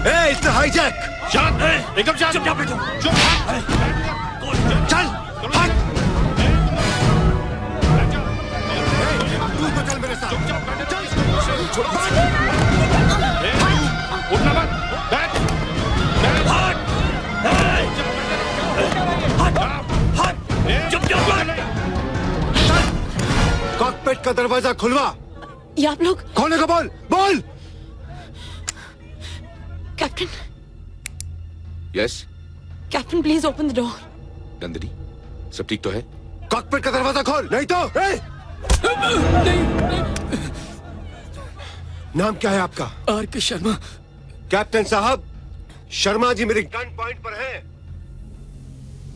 Hey, it's the hijack! शांत है, एकदम शांत। चुप चल, हट! तू तो चल मेरे साथ। उठना मत, बैठ, कॉकपिट का दरवाजा खुलवा। ये आप लोग? खोलने को बोल, बोल। Captain, yes captain please open the door. Nandini, सब ठीक तो है? कॉकपिट का दरवाजा खोल, नहीं तो। नाम क्या है आपका? आर.के. शर्मा। कैप्टन साहब, शर्मा जी मेरे गन पॉइंट पर हैं।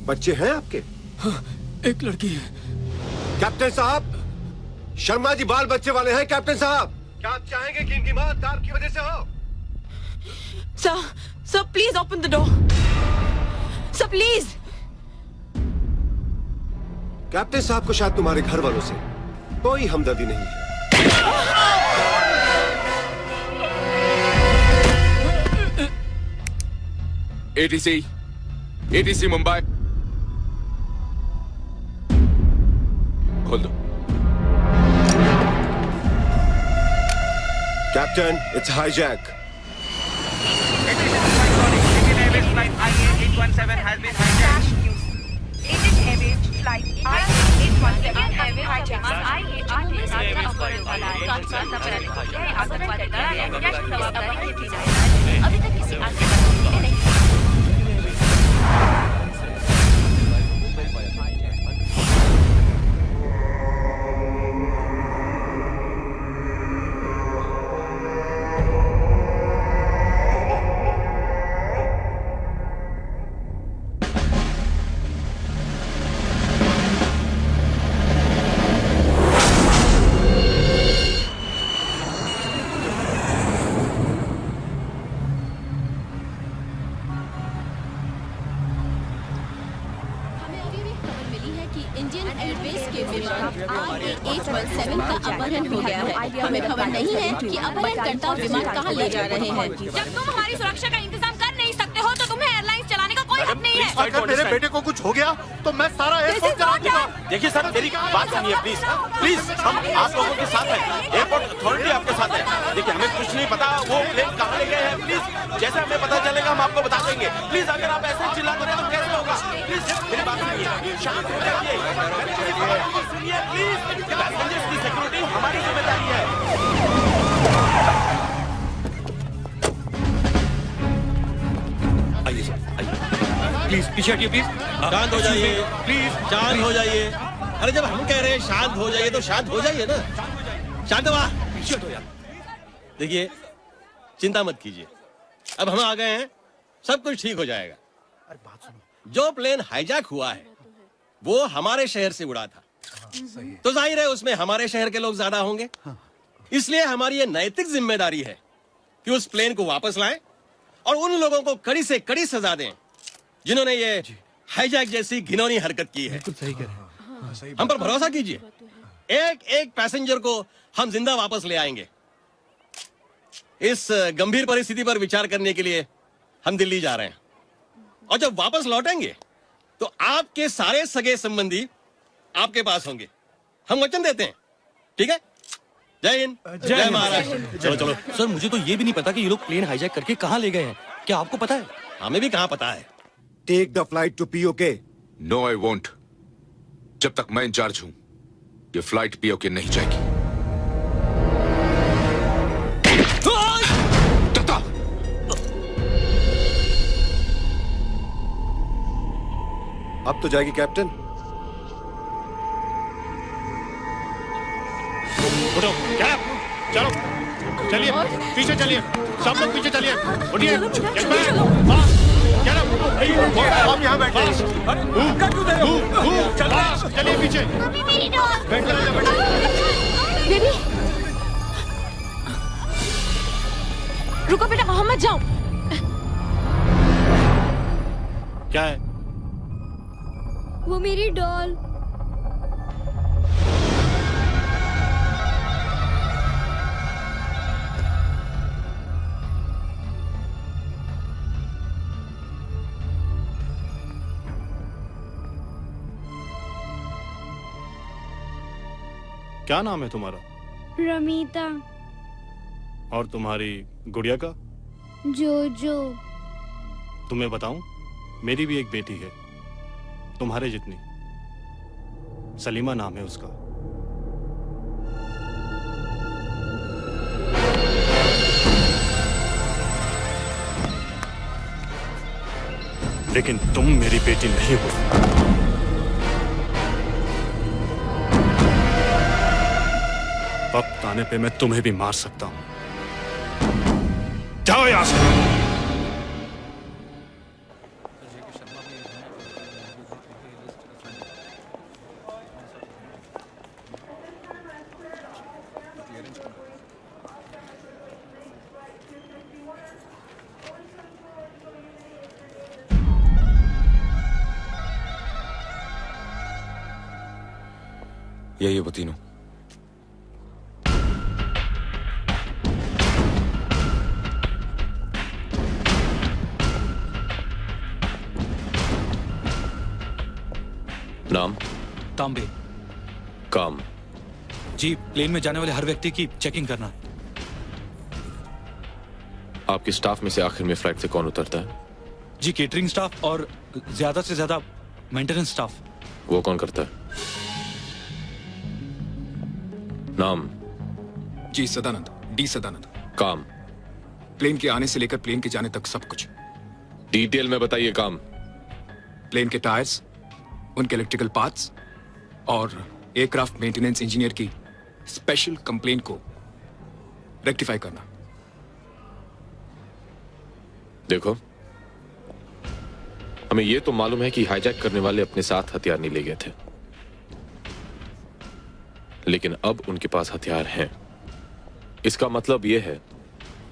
बच्चे हैं आपके? हाँ, एक लड़की है। कैप्टन साहब, शर्मा जी बाल बच्चे वाले हैं। कैप्टन साहब, क्या आप चाहेंगे कि इनकी मौत आपकी वजह से हो? Sir, please open the door. Sir, please. Captain साहब को शायद तुम्हारे घर वालों से कोई हमदर्दी नहीं है। ATC मुंबई, खोल दो। Captain, it's hijack. Flight IA-817 has been hijacked. Indian Airways flight IA-817 has been hijacked. अभी तक किसी आतंकवादी ने नहीं। 817 का अपहरण हो गया है। हमें खबर नहीं है कि अपहरणकर्ता विमान कहाँ ले जा रहे हैं। जब तुम हमारी सुरक्षा का इंतजाम कर नहीं सकते हो तो तुम्हें एयरलाइंस चलाने का कोई हक नहीं है। अगर मेरे बेटे को कुछ हो गया तो मैं सारा एयरपोर्ट चला दूंगा। देखिए सर, मेरी बात सुनिए प्लीज प्लीज। हम आप लोगों के साथ हैं, एयरपोर्ट अथॉरिटी आपके साथ है। देखिए हमें कुछ नहीं पता वो प्लेन कहाँ ले गए हैं। प्लीज जैसे हमें पता चलेगा हम आपको बता देंगे। प्लीज अगर आप ऐसे चिल्लाते रहे तो कैसे होगा। प्लीज मेरी बात सुनिए, शांत हो जाइए, सुनिए प्लीज। पैसेंजर्स की सिक्योरिटी हमारी जिम्मेदारी है। आइए सर, आइए प्लीज पीछे हटिए प्लीज। शांत हो जाइए प्लीज, शांत हो जाइए। अरे जब हम कह रहे हैं शांत हो जाइए तो शांत हो जाइए ना। शांत हुआ, पीछे हटो यार। देखिए चिंता मत कीजिए, अब हम आ गए हैं, सब कुछ ठीक हो जाएगा। जो प्लेन हाईजैक हुआ है वो हमारे शहर से उड़ा था, तो जाहिर है उसमें हमारे शहर के लोग ज्यादा होंगे। इसलिए हमारी ये नैतिक जिम्मेदारी है कि उस प्लेन को वापस लाएं और उन लोगों को कड़ी से कड़ी सजा दें जिन्होंने ये हाईजैक जैसी घिनौनी हरकत की है। सही कह रहे हैं। हम पर भरोसा कीजिए, एक एक पैसेंजर को हम जिंदा वापस ले आएंगे। इस गंभीर परिस्थिति पर विचार करने के लिए हम दिल्ली जा रहे हैं और जब वापस लौटेंगे तो आपके सारे सगे संबंधी आपके पास होंगे, हम वचन देते हैं। ठीक है, जय हिंद, जय महाराष्ट्र। चलो चलो सर, मुझे तो ये भी नहीं पता कि ये लोग प्लेन हाईजैक करके कहाँ ले गए हैं। क्या आपको पता है? हमें भी कहाँ पता है। Take the flight to POK. No I won't. जब तक मैं इंचार्ज हूं ये फ्लाइट पीओके नहीं जाएगी। अब तो जाएगी कैप्टन। उठो, क्या? चलो चलिए, पीछे चलिए, सब लोग पीछे चलिए। उठिए, हम यहाँ बैठे हैं। चलिए पीछे। बेबी रुको बेटा, वहां मत जाओ। क्या है? वो मेरी डॉल। क्या नाम है तुम्हारा? रमीता। और तुम्हारी गुड़िया का? जोजो। तुम्हें बताऊं, मेरी भी एक बेटी है तुम्हारे जितनी, सलीमा नाम है उसका। लेकिन तुम मेरी बेटी नहीं हो। वक्त आने पे मैं तुम्हें भी मार सकता हूं। जाओ यहां से। यही है वो तीनों। नाम? तांबे। काम? जी, प्लेन में जाने वाले हर व्यक्ति की चेकिंग करना। आपके स्टाफ में से आखिर में फ्लाइट से कौन उतरता है? जी, केटरिंग स्टाफ और ज्यादा से ज्यादा मेंटेनेंस स्टाफ। वो कौन करता है? नाम? जी सदानंद, डी सदानंद। काम? प्लेन के आने से लेकर प्लेन के जाने तक सब कुछ। डिटेल में बताइए। काम? प्लेन के टायर्स, उनके इलेक्ट्रिकल पार्ट्स और एयरक्राफ्ट मेंटेनेंस इंजीनियर की स्पेशल कंप्लेंट को रेक्टिफाई करना। देखो, हमें यह तो मालूम है कि हाईजैक करने वाले अपने साथ हथियार नहीं ले गए थे, लेकिन अब उनके पास हथियार हैं। इसका मतलब यह है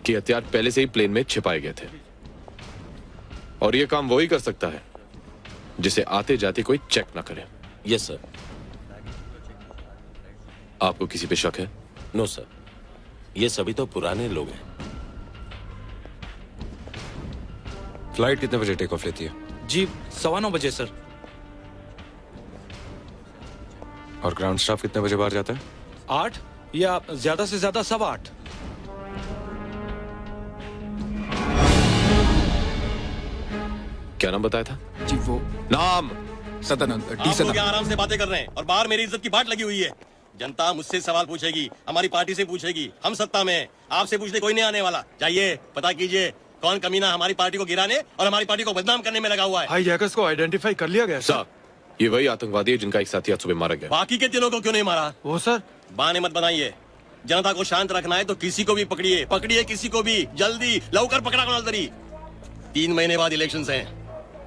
कि हथियार पहले से ही प्लेन में छिपाए गए थे, और यह काम वही कर सकता है जिसे आते जाते कोई चेक ना करे। Yes sir. आपको किसी पे शक है? नो सर, ये सभी तो पुराने लोग हैं। फ्लाइट कितने बजे टेक ऑफ लेती है? जी 9:15 बजे सर। और ग्राउंड स्टाफ कितने बजे बाहर जाता है? 8 या ज्यादा से ज्यादा 8:15। क्या नाम बताया था? जी वो नाम सदानंद, टी आप लोग सदानंद। यहाँ आराम से बातें कर रहे हैं और बाहर मेरी इज्जत की बाट लगी हुई है। जनता मुझसे सवाल पूछेगी, हमारी पार्टी से पूछेगी, हम सत्ता में हैं, आपसे पूछने कोई नहीं आने वाला। जाइए पता कीजिए कौन कमीना हमारी पार्टी को गिराने और हमारी पार्टी को बदनाम करने में लगा हुआ है। हाईजैकर्स को आइडेंटिफाई कर लिया गया सर। ये वही आतंकवादी है जिनका एक साथी आज सुबह मारा गया। बाकी के तीनों को क्यों नहीं मारा? वो सर बहाने मत बनाइए। जनता को शांत रखना है तो किसी को भी पकड़िए, पकड़िए किसी को भी, जल्दी लवकर पकड़ा कोणाल तरी। 3 महीने बाद इलेक्शंस हैं,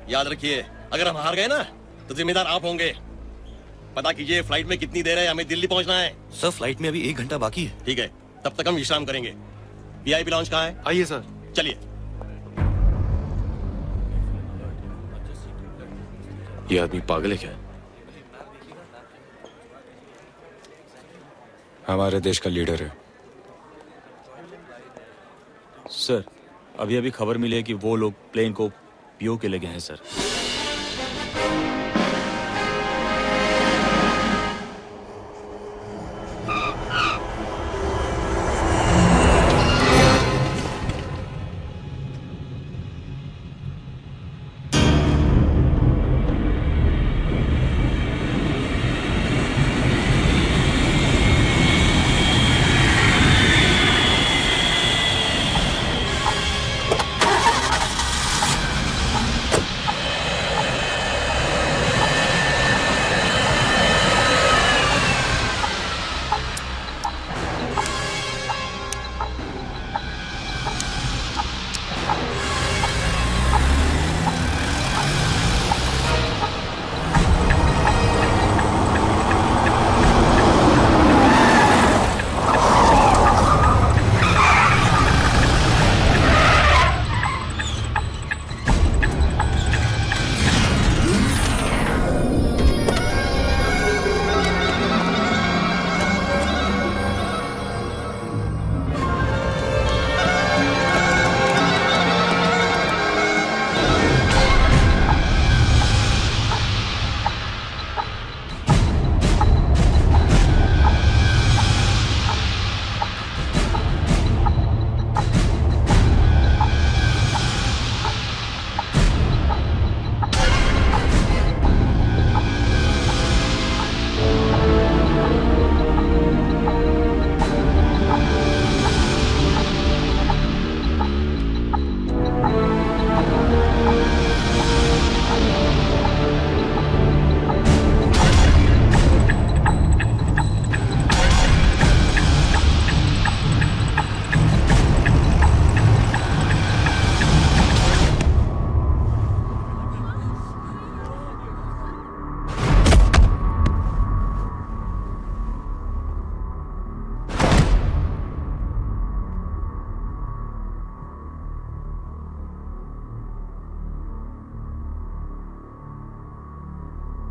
याद रखिए अगर हम हार गए ना तो जिम्मेदार आप होंगे। पता कीजिए फ्लाइट में कितनी देर है, हमें दिल्ली पहुंचना है। सर फ्लाइट में अभी 1 घंटा बाकी है। ठीक है, तब तक हम विश्राम करेंगे। वीआईपी लॉन्च कहाँ है? आइए सर। चलिए। ये आदमी पागल है क्या? हमारे देश का लीडर है। सर अभी अभी खबर मिली है कि वो लोग प्लेन को पीओ के ले गए हैं सर।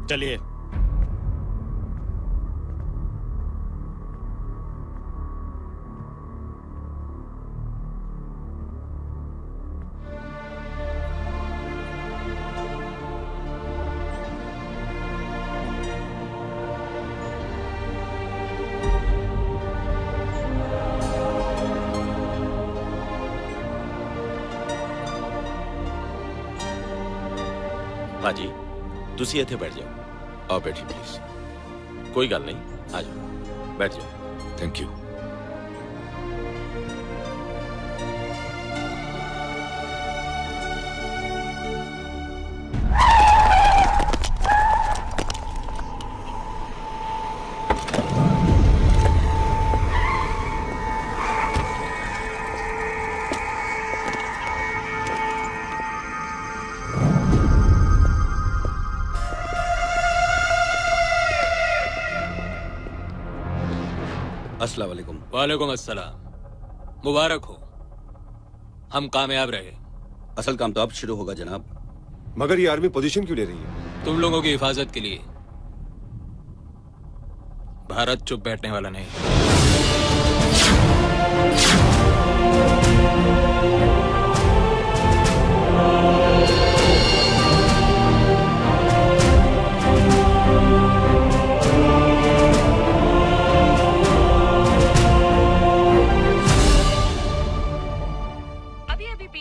चलिए। बाजी तुसी इत्थे बैठ जाओ। आप बैठिए प्लीज। कोई गल नहीं, आ जाओ बैठ जाओ। Thank you. अस्सलाम वालेकुम। वालेकुम अस्सलाम। मुबारक हो, हम कामयाब रहे। असल काम तो अब शुरू होगा जनाब। मगर ये आर्मी पोजीशन क्यों ले रही है? तुम लोगों की हिफाजत के लिए। भारत चुप बैठने वाला नहीं।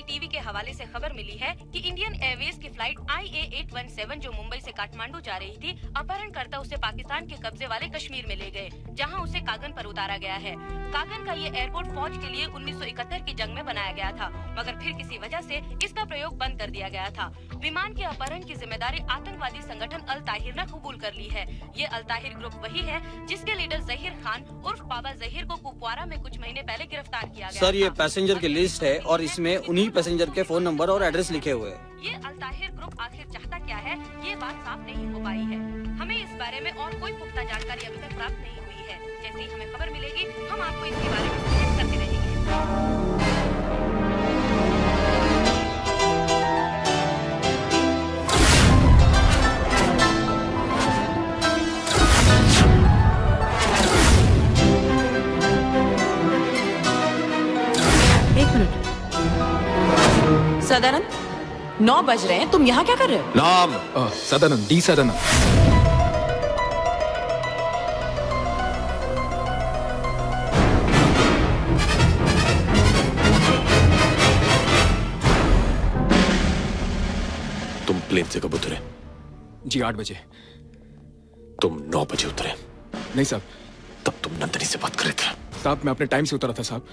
टीवी के हवाले से खबर मिली है कि इंडियन एयरवेज की फ्लाइट IA-817 जो मुंबई से काठमांडू जा रही थी, अपहरणकर्ता उसे पाकिस्तान के कब्जे वाले कश्मीर में ले गए, जहां उसे कागन पर उतारा गया है। कागन का ये एयरपोर्ट फौज के लिए 1971 की जंग में बनाया गया था, मगर फिर किसी वजह से इसका प्रयोग बंद कर दिया गया था। विमान के अपहरण की जिम्मेदारी आतंकवादी संगठन अल ताहिर ने कबूल कर ली है। ये अल ताहिर ग्रुप वही है जिसके लीडर जहीर खान उर्फ बाबा जहीर को कुपवारा में कुछ महीने पहले गिरफ्तार किया गया। सर, ये पैसेंजर की लिस्ट है और इसमें उन्हीं पैसेंजर के फोन नंबर और एड्रेस लिखे हुए हैं। ये अल ताहिर ग्रुप आखिर चाहता क्या है, ये बात साफ नहीं हो पाई है। हमें इस बारे में और कोई पुख्ता जानकारी अभी तक प्राप्त नहीं हुई है। जैसे ही हमें खबर मिलेगी, हम आपको इसके बारे में सूचित करते रहेंगे। सदानंद, 9 बज रहे हैं, तुम यहाँ क्या कर रहे हो? नाम सदानंद, डी सदानंद। तुम प्लेन से कब उतरे? जी 8 बजे। तुम 9 बजे उतरे? नहीं साहब। तब तुम नंदनी से बात कर रहे थे? साहब मैं अपने टाइम से उतरा था साहब।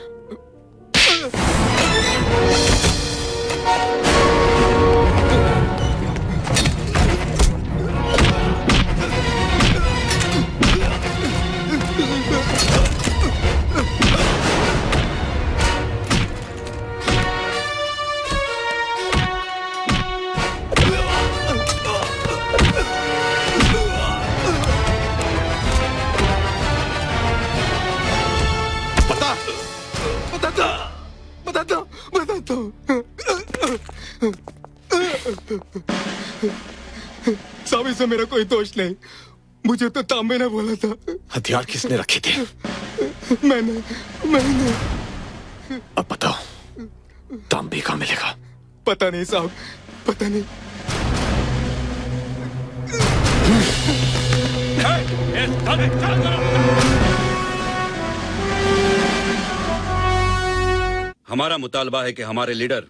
साहब इसमें मेरा कोई दोष नहीं, मुझे तो तांबे ने बोला था। हथियार किसने रखे थे? मैंने। अब बताओ, तांबे कहाँ मिलेगा? पता नहीं साहब, पता नहीं। हमारा मुतालबा है कि हमारे लीडर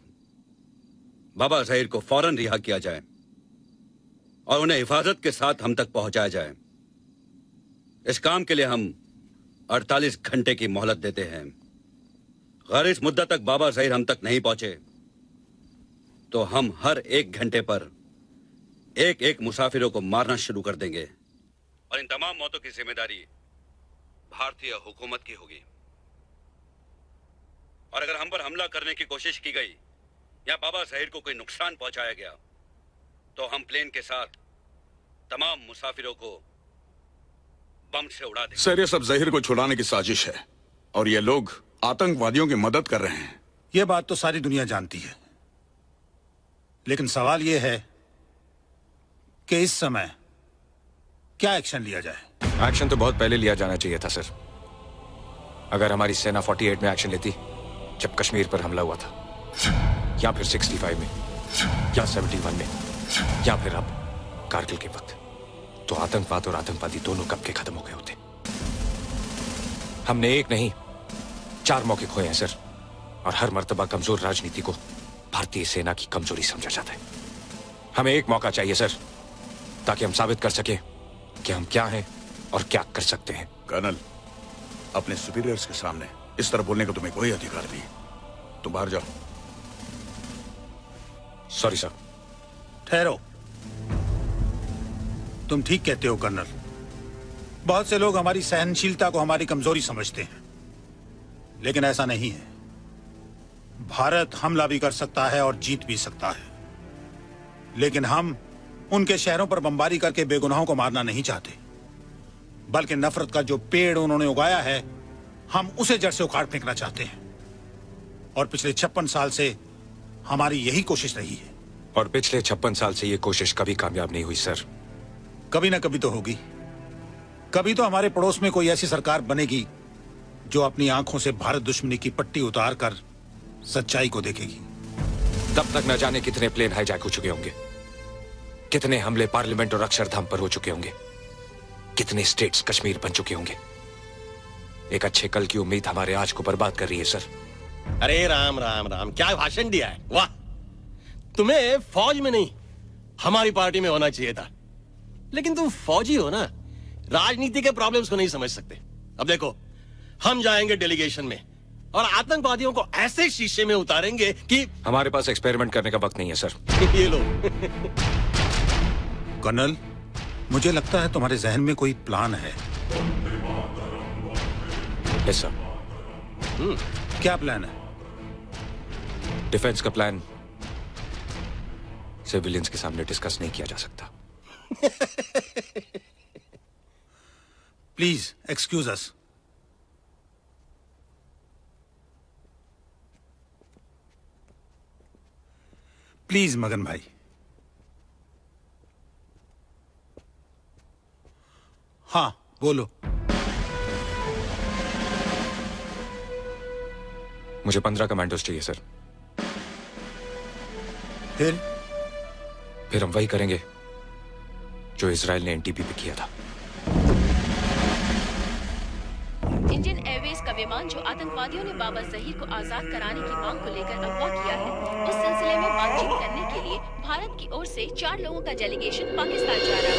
बाबा जहीर को फौरन रिहा किया जाए और उन्हें हिफाजत के साथ हम तक पहुंचाया जाए। इस काम के लिए हम 48 घंटे की मोहलत देते हैं। अगर इस मुद्दत तक बाबा जहीर हम तक नहीं पहुंचे तो हम हर 1 घंटे पर एक मुसाफिरों को मारना शुरू कर देंगे और इन तमाम मौतों की जिम्मेदारी भारतीय हुकूमत की होगी। और अगर हम पर हमला करने की कोशिश की गई या बाबा जहीर को कोई नुकसान पहुंचाया गया तो हम प्लेन के साथ तमाम मुसाफिरों को बम से उड़ा देंगे। सर, ये सब जहीर को छुड़ाने की साजिश है और ये लोग आतंकवादियों की मदद कर रहे हैं। ये बात तो सारी दुनिया जानती है, लेकिन सवाल ये है कि इस समय क्या एक्शन लिया जाए? एक्शन तो बहुत पहले लिया जाना चाहिए था सर। अगर हमारी सेना 48 में एक्शन लेती जब कश्मीर पर हमला हुआ था, या फिर 65 में, या 71 में, या फिर अब कारगिल के वक्त, तो आतंकवाद और आतंकवादी दोनों कब के खत्म हो गए होते। हमने एक नहीं 4 मौके खोए हैं सर, और हर मर्तबा कमजोर राजनीति को भारतीय सेना की कमजोरी समझा जाता है। हमें एक मौका चाहिए सर, ताकि हम साबित कर सके कि हम क्या हैं और क्या कर सकते हैं। कर्नल, अपने सुपीरियर्स के सामने इस तरह बोलने का तुम्हें कोई अधिकार नहीं। तुम बाहर जाओ। Sorry sir. ठहरो, तुम ठीक कहते हो कर्नल। बहुत से लोग हमारी सहनशीलता को हमारी कमजोरी समझते हैं, लेकिन ऐसा नहीं है। भारत हमला भी कर सकता है और जीत भी सकता है, लेकिन हम उनके शहरों पर बमबारी करके बेगुनाहों को मारना नहीं चाहते, बल्कि नफरत का जो पेड़ उन्होंने उगाया है, हम उसे जड़ से उखाड़ फेंकना चाहते हैं। और पिछले 56 साल से हमारी यही कोशिश रही है। और पिछले 56 साल से ये कोशिश कभी कामयाब नहीं हुई सर। कभी ना कभी तो होगी। कभी तो हमारे पड़ोस में कोई ऐसी सरकार बनेगी जो अपनी आंखों से भारत दुश्मनी की पट्टी उतार कर सच्चाई को देखेगी। तब तक न जाने कितने प्लेन हाईजैक हो चुके होंगे, कितने हमले पार्लियामेंट और अक्षरधाम पर हो चुके होंगे, कितने स्टेट्स कश्मीर बन चुके होंगे। एक अच्छे कल की उम्मीद हमारे आज को बर्बाद कर रही है सर। अरे राम राम राम, क्या भाषण दिया है, वाह। तुम्हें फौज में नहीं हमारी पार्टी में होना चाहिए था, लेकिन तुम फौजी हो ना, राजनीति के प्रॉब्लम्स को नहीं समझ सकते। अब देखो, हम जाएंगे डेलीगेशन में और आतंकवादियों को ऐसे शीशे में उतारेंगे कि हमारे पास एक्सपेरिमेंट करने का वक्त नहीं है सर। ये लो। कर्नल, मुझे लगता है तुम्हारे जहन में कोई प्लान है। Yes sir. क्या प्लान है? डिफेंस का प्लान सिविलियंस के सामने डिस्कस नहीं किया जा सकता। Please excuse us. प्लीज मगन भाई। हाँ बोलो। मुझे 15 कमांडोज चाहिए सर। फिर हम वही करेंगे जो इजराइल ने एनटीपी पे किया था। इंडियन एयरवेज का विमान जो आतंकवादियों ने बाबा जहीर को आजाद कराने की मांग को लेकर अगवा किया है, उस सिलसिले में बातचीत करने के लिए भारत की ओर से 4 लोगों का डेलीगेशन पाकिस्तान जा रहा है।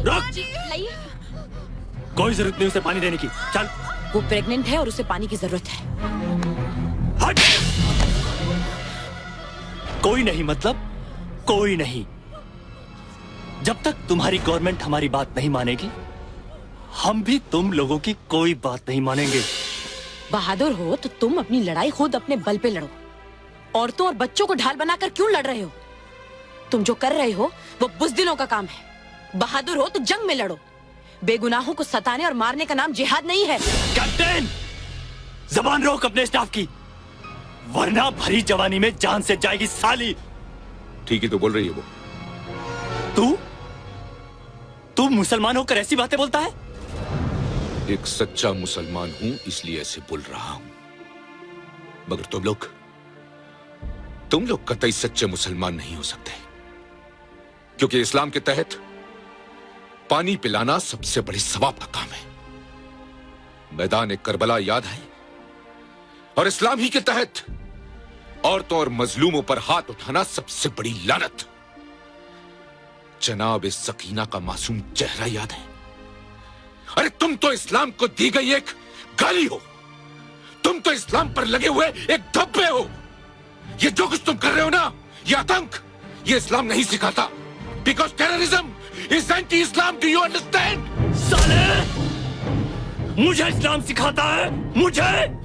लाइए। कोई जरूरत नहीं उसे पानी देने की, चल। वो प्रेग्नेंट है और उसे पानी की जरूरत है। हट! कोई नहीं मतलब कोई नहीं। जब तक तुम्हारी गवर्नमेंट हमारी बात नहीं मानेगी, हम भी तुम लोगों की कोई बात नहीं मानेंगे। बहादुर हो तो तुम अपनी लड़ाई खुद अपने बल पे लड़ो। औरतों और बच्चों को ढाल बनाकर क्यों लड़ रहे हो? तुम जो कर रहे हो वो बुज़दिलों का काम है। बहादुर हो तो जंग में लड़ो। बेगुनाहों को सताने और मारने का नाम जिहाद नहीं है। कैप्टन, जबान रोक अपने स्टाफ की, वरना भरी जवानी में जान से जाएगी साली। ठीक ही तो बोल रही है वो। तू मुसलमान होकर ऐसी बातें बोलता है? एक सच्चा मुसलमान हूं इसलिए ऐसे बोल रहा हूं, मगर तुम लोग कतई सच्चे मुसलमान नहीं हो सकते, क्योंकि इस्लाम के तहत पानी पिलाना सबसे बड़े सवाब का काम है। मैदान करबला याद है, और इस्लाम ही के तहत औरतों और मजलूमों पर हाथ उठाना सबसे बड़ी लानत। जनाब सकीना का मासूम चेहरा याद है? अरे तुम तो इस्लाम को दी गई एक गाली हो, तुम तो इस्लाम पर लगे हुए एक धब्बे हो। ये जो कुछ तुम कर रहे हो ना, ये आतंक, ये इस्लाम नहीं सिखाता। Because terrorism is anti Islam. Do you understand? साले, मुझे इस्लाम सिखाता है, मुझे।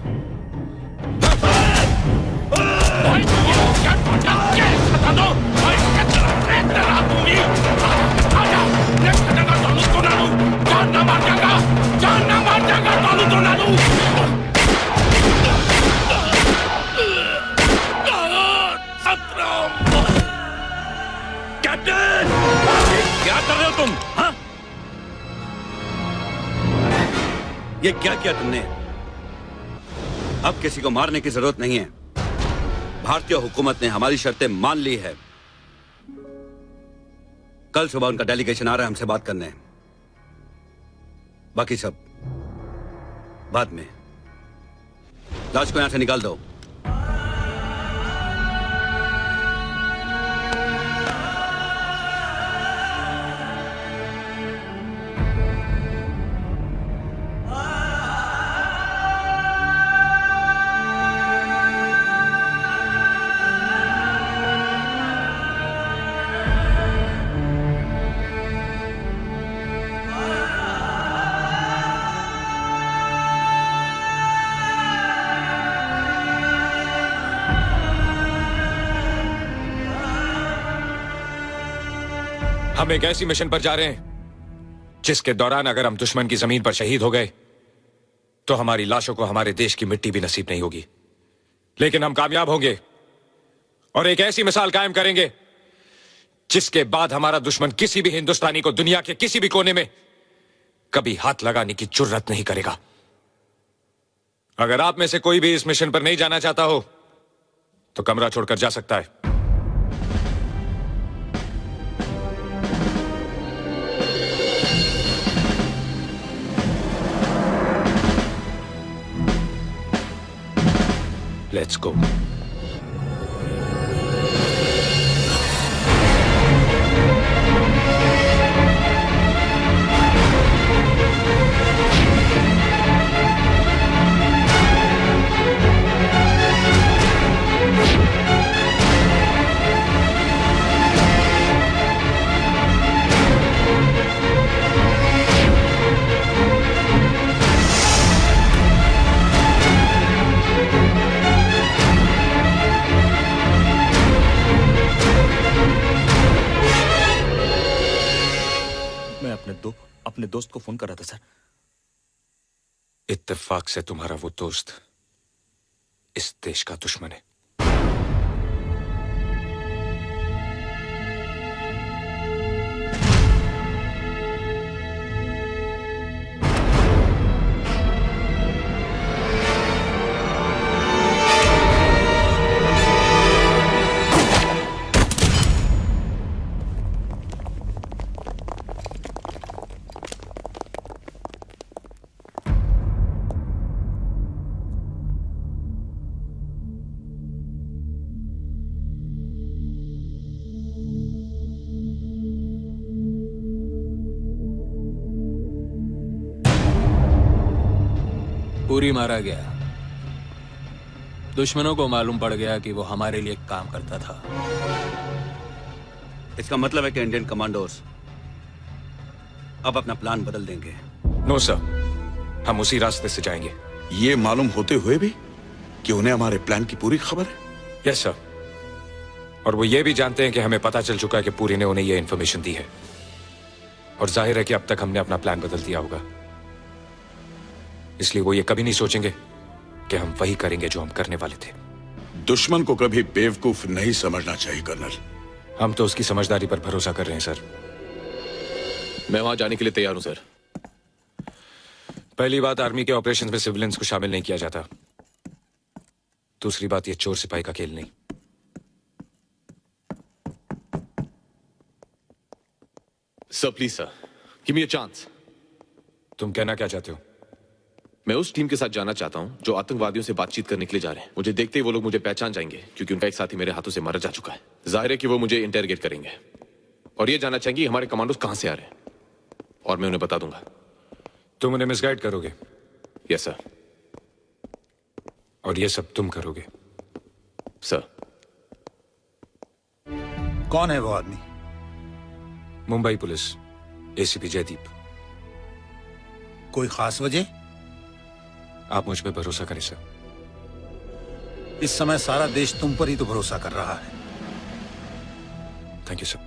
कैप्टन, क्या कर रहे हो तुम? हाँ? ये क्या किया तुमने? अब किसी को मारने की जरूरत नहीं है। भारतीय हुकूमत ने हमारी शर्तें मान ली है। कल सुबह उनका डेलीगेशन आ रहा है हमसे बात करने। बाकी सब बाद में। लाश को यहां से निकाल दो। हम एक ऐसी मिशन पर जा रहे हैं जिसके दौरान अगर हम दुश्मन की जमीन पर शहीद हो गए तो हमारी लाशों को हमारे देश की मिट्टी भी नसीब नहीं होगी। लेकिन हम कामयाब होंगे और एक ऐसी मिसाल कायम करेंगे जिसके बाद हमारा दुश्मन किसी भी हिंदुस्तानी को दुनिया के किसी भी कोने में कभी हाथ लगाने की जुर्रत नहीं करेगा। अगर आप में से कोई भी इस मिशन पर नहीं जाना चाहता हो तो कमरा छोड़कर जा सकता है। Let's go. अपने दोस्त को फोन कर रहा था सर। इत्तेफाक से तुम्हारा वो दोस्त इस देश का दुश्मन है। पूरी मारा गया। दुश्मनों को मालूम पड़ गया कि वो हमारे लिए काम करता था। इसका मतलब है कि इंडियन कमांडोज अब अपना प्लान बदल देंगे। नो सर, हम उसी रास्ते से जाएंगे। ये मालूम होते हुए भी कि उन्हें हमारे प्लान की पूरी खबर है? यस सर, और वो ये भी जानते हैं कि हमें पता चल चुका है कि पूरी ने उन्हें ये इन्फॉर्मेशन दी है, और जाहिर है कि अब तक हमने अपना प्लान बदल दिया होगा। इसलिए वो ये कभी नहीं सोचेंगे कि हम वही करेंगे जो हम करने वाले थे। दुश्मन को कभी बेवकूफ नहीं समझना चाहिए कर्नल। हम तो उसकी समझदारी पर भरोसा कर रहे हैं सर। मैं वहां जाने के लिए तैयार हूं सर। पहली बात, आर्मी के ऑपरेशंस में सिविलियंस को शामिल नहीं किया जाता। दूसरी बात, ये चोर सिपाही का खेल नहीं। Sir please sir, give me a chance. तुम कहना क्या चाहते हो? मैं उस टीम के साथ जाना चाहता हूं जो आतंकवादियों से बातचीत करने के लिए जा रहे हैं। मुझे देखते ही वो लोग मुझे पहचान जाएंगे, क्योंकि उनका एक साथी मेरे हाथों से मारा जा चुका है। जाहिर है कि वो मुझे इंटरोगेट करेंगे और ये जानना चाहेंगे हमारे कमांडोज कहां से आ रहे हैं, और मैं उन्हें बता दूंगा। तुम उन्हें मिसगाइड करोगे? Yes sir. और ये सब तुम करोगे? सर। कौन है वो आदमी? Mumbai police, ACP Jaideep. कोई खास वजह? आप मुझ पे भरोसा करें सर। इस समय सारा देश तुम पर ही तो भरोसा कर रहा है। Thank you sir.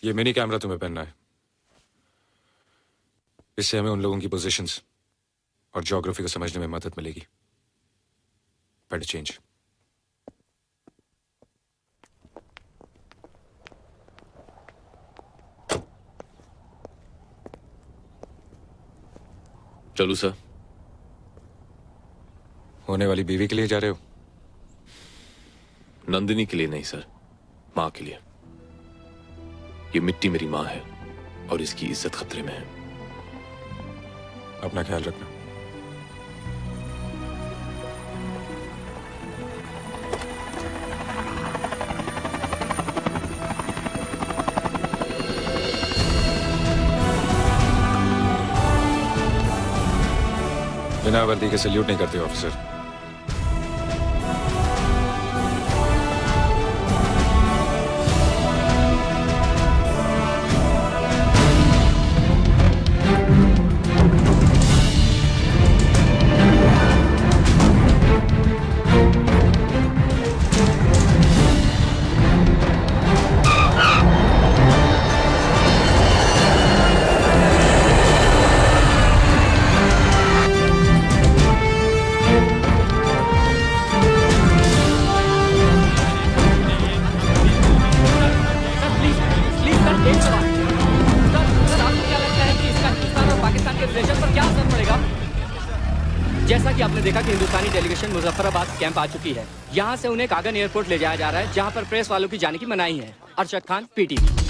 ये मिनी कैमरा तुम्हें पहनना है। इससे हमें उन लोगों की पोजीशंस और ज्योग्राफी को समझने में मदद मिलेगी। Better change. चलू सर। होने वाली बीवी के लिए जा रहे हो? नंदिनी के लिए नहीं सर, मां के लिए। ये मिट्टी मेरी मां है और इसकी इज्जत खतरे में है। अपना ख्याल रखना। बिना वर्दी के सल्यूट नहीं करते ऑफिसर। जैसा कि आपने देखा कि हिंदुस्तानी डेलीगेशन मुजफ्फराबाद कैंप आ चुकी है। यहाँ से उन्हें कागन एयरपोर्ट ले जाया जा रहा है, जहाँ पर प्रेस वालों की जाने की मनाही है। अरशद खान, पीटीवी।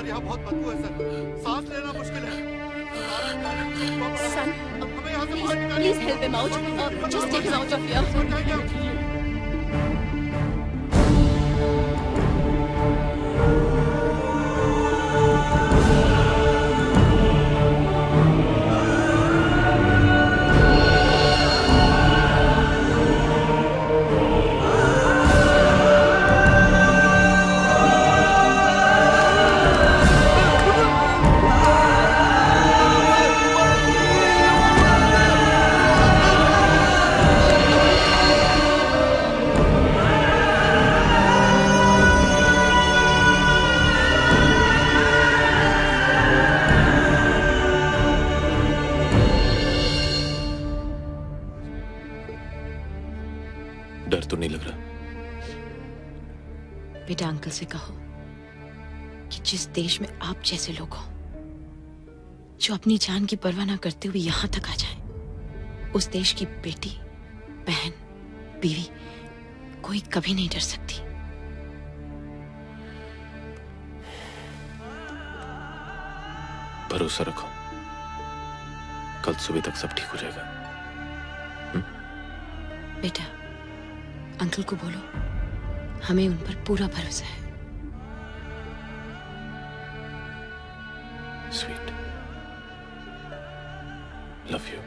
यहाँ बहुत बदबू है सर, सांस लेना मुश्किल है। Son, please help him out. Just take him out of here. डर तो नहीं लग रहा? बेटा अंकल से कहो कि जिस देश में आप जैसे लोग हो जो अपनी जान की परवाह ना करते हुए यहां तक आ जाए, उस देश की बेटी, बहन, बीवी कोई कभी नहीं डर सकती। भरोसा रखो, कल सुबह तक सब ठीक हो जाएगा। बेटा अंकल को बोलो हमें उन पर पूरा भरोसा है। Sweet, love you.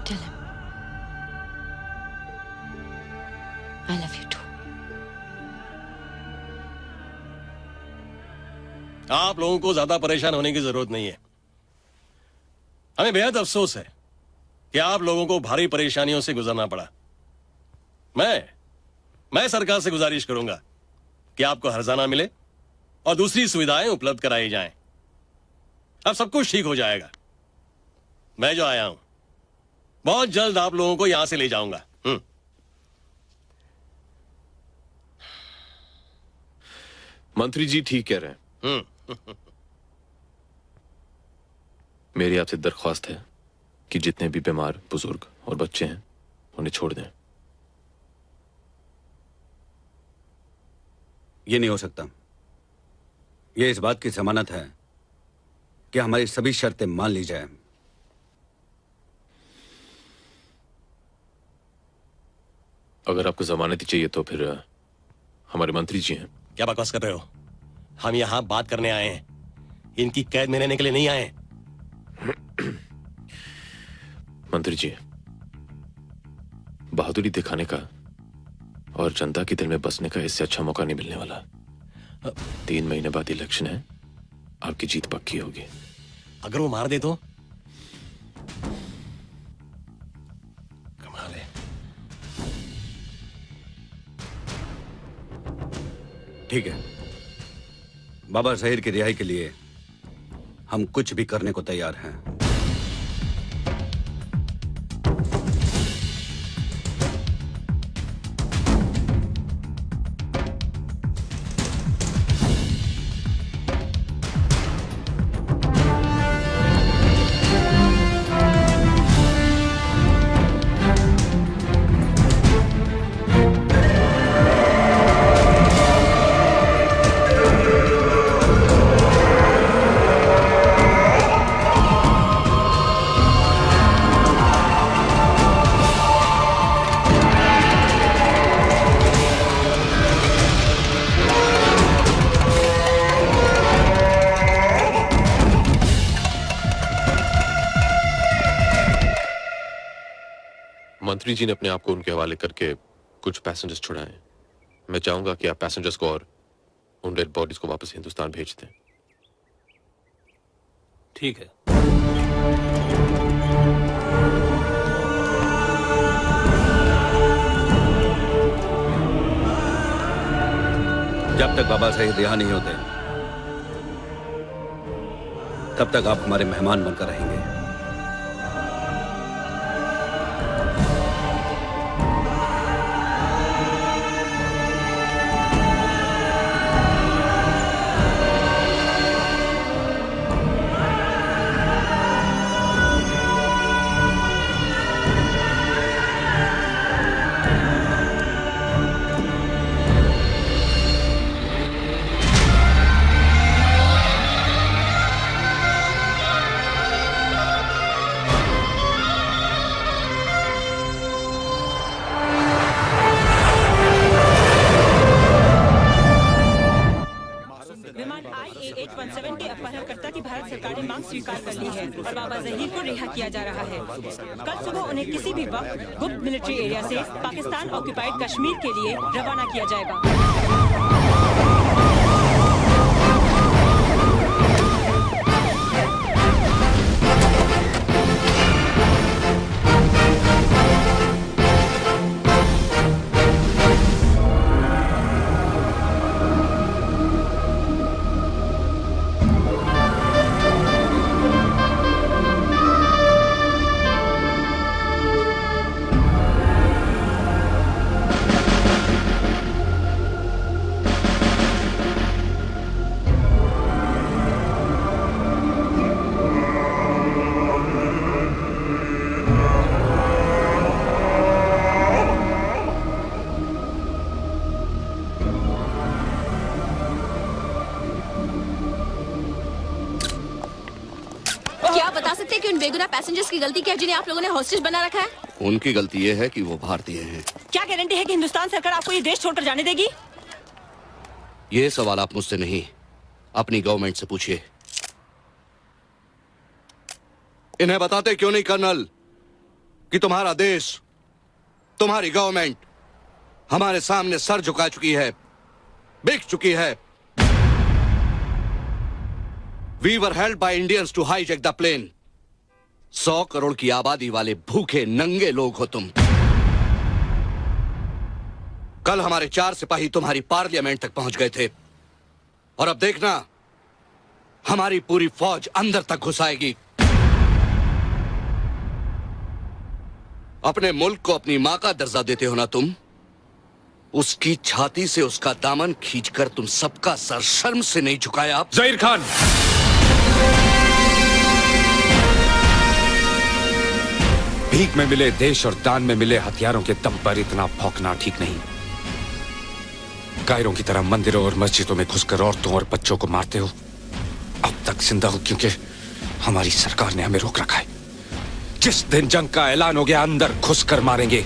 Tell him I love you too. आप लोगों को ज्यादा परेशान होने की जरूरत नहीं है। हमें बेहद अफसोस है कि आप लोगों को भारी परेशानियों से गुजरना पड़ा। मैं सरकार से गुजारिश करूंगा कि आपको हर्जाना मिले और दूसरी सुविधाएं उपलब्ध कराई जाएं। अब सब कुछ ठीक हो जाएगा। मैं जो आया हूं बहुत जल्द आप लोगों को यहां से ले जाऊंगा। मंत्री जी ठीक कह रहे हैं। मेरी आपसे दरख्वास्त है कि जितने भी बीमार, बुजुर्ग और बच्चे हैं उन्हें छोड़ दें। ये नहीं हो सकता। ये इस बात की जमानत है कि हमारी सभी शर्तें मान ली जाए। अगर आपको जमानत ही चाहिए तो फिर हमारे मंत्री जी हैं। क्या बकवास कर रहे हो? हम यहाँ बात करने आए हैं, इनकी कैद में रहने के लिए नहीं आए। मंत्री जी, बहादुरी दिखाने का और जनता के दिल में बसने का इससे अच्छा मौका नहीं मिलने वाला। 3 महीने बाद इलेक्शन है, आपकी जीत पक्की होगी। अगर वो मार दे तो? कमाल है। ठीक है, बाबा ज़हीर की रिहाई के लिए हम कुछ भी करने को तैयार हैं। मंत्री जी ने अपने आप को उनके हवाले करके कुछ पैसेंजर्स छुड़ाए। मैं चाहूंगा कि आप पैसेंजर्स को और उन डेड बॉडीज को वापस हिंदुस्तान भेज दें। ठीक है। जब तक बाबा ज़हीर रिहा नहीं होते तब तक आप हमारे मेहमान बनकर रहेंगे। विमान IA-817 के अपहरणकर्ता की भारत सरकार ने मांग स्वीकार कर ली है और बाबा ज़हीर को रिहा किया जा रहा है। कल सुबह उन्हें किसी भी वक्त गुप्त मिलिट्री एरिया से पाकिस्तान ऑक्यूपाइड कश्मीर के लिए रवाना किया जाएगा। क्या आप बता सकते हैं कि उन बेगुनाह पैसेंजर्स की गलती क्या है जिन्हें आप लोगों ने हॉस्टेज बना रखा है? उनकी गलती ये है कि वो भारतीय हैं। क्या गारंटी है कि हिंदुस्तान सरकार आपको ये देश छोड़कर जाने देगी? ये सवाल आप मुझसे नहीं, अपनी गवर्नमेंट से पूछिए। इन्हें बताते क्यों नहीं कर्नल कि तुम्हारा देश, तुम्हारी गवर्नमेंट हमारे सामने सर झुका चुकी है, बिक चुकी है। We were held by Indians to hijack the plane. 100 crore की आबादी वाले भूखे नंगे लोग हो तुम। कल हमारे 4 सिपाही तुम्हारी पार्लियामेंट तक पहुंच गए थे और अब देखना हमारी पूरी फौज अंदर तक घुस आएगी। अपने मुल्क को अपनी मां का दर्जा देते हो ना तुम, उसकी छाती से उसका दामन खींचकर तुम सबका सर शर्म से नहीं झुकाया। ज़हीर खान, भीख में मिले देश और दान में मिले हथियारों के दम पर इतना भौंकना ठीक नहीं। कायरों की तरह मंदिरों और मस्जिदों में घुसकर औरतों और बच्चों को मारते हो। अब तक जिंदा हो क्योंकि हमारी सरकार ने हमें रोक रखा है। जिस दिन जंग का ऐलान हो गया अंदर घुसकर मारेंगे।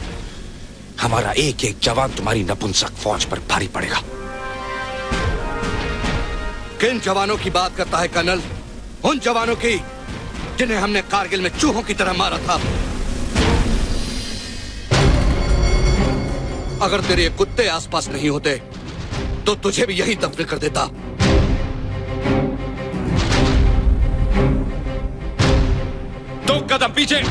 हमारा एक एक जवान तुम्हारी नपुंसक फौज पर भारी पड़ेगा। किन जवानों की बात करता है कर्नल? उन जवानों की जिन्हें हमने कारगिल में चूहों की तरह मारा था। अगर तेरे कुत्ते आसपास नहीं होते तो तुझे भी यही दफन कर देता। दो कदम पीछे।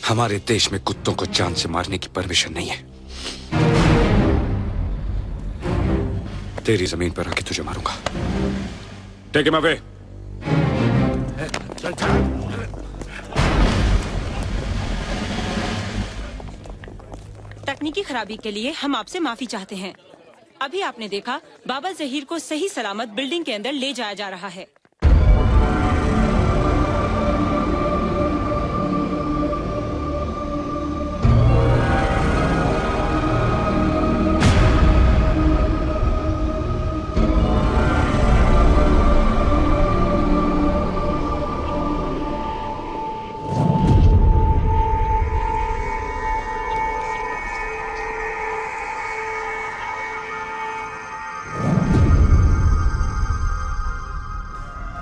हमारे देश में कुत्तों को जान से मारने की परमिशन नहीं है। तेरी जमीन पर आके तुझे मारूंगा। Take him away. तकनीकी खराबी के लिए हम आपसे माफी चाहते हैं। अभी आपने देखा बाबा जहीर को सही सलामत बिल्डिंग के अंदर ले जाया जा रहा है।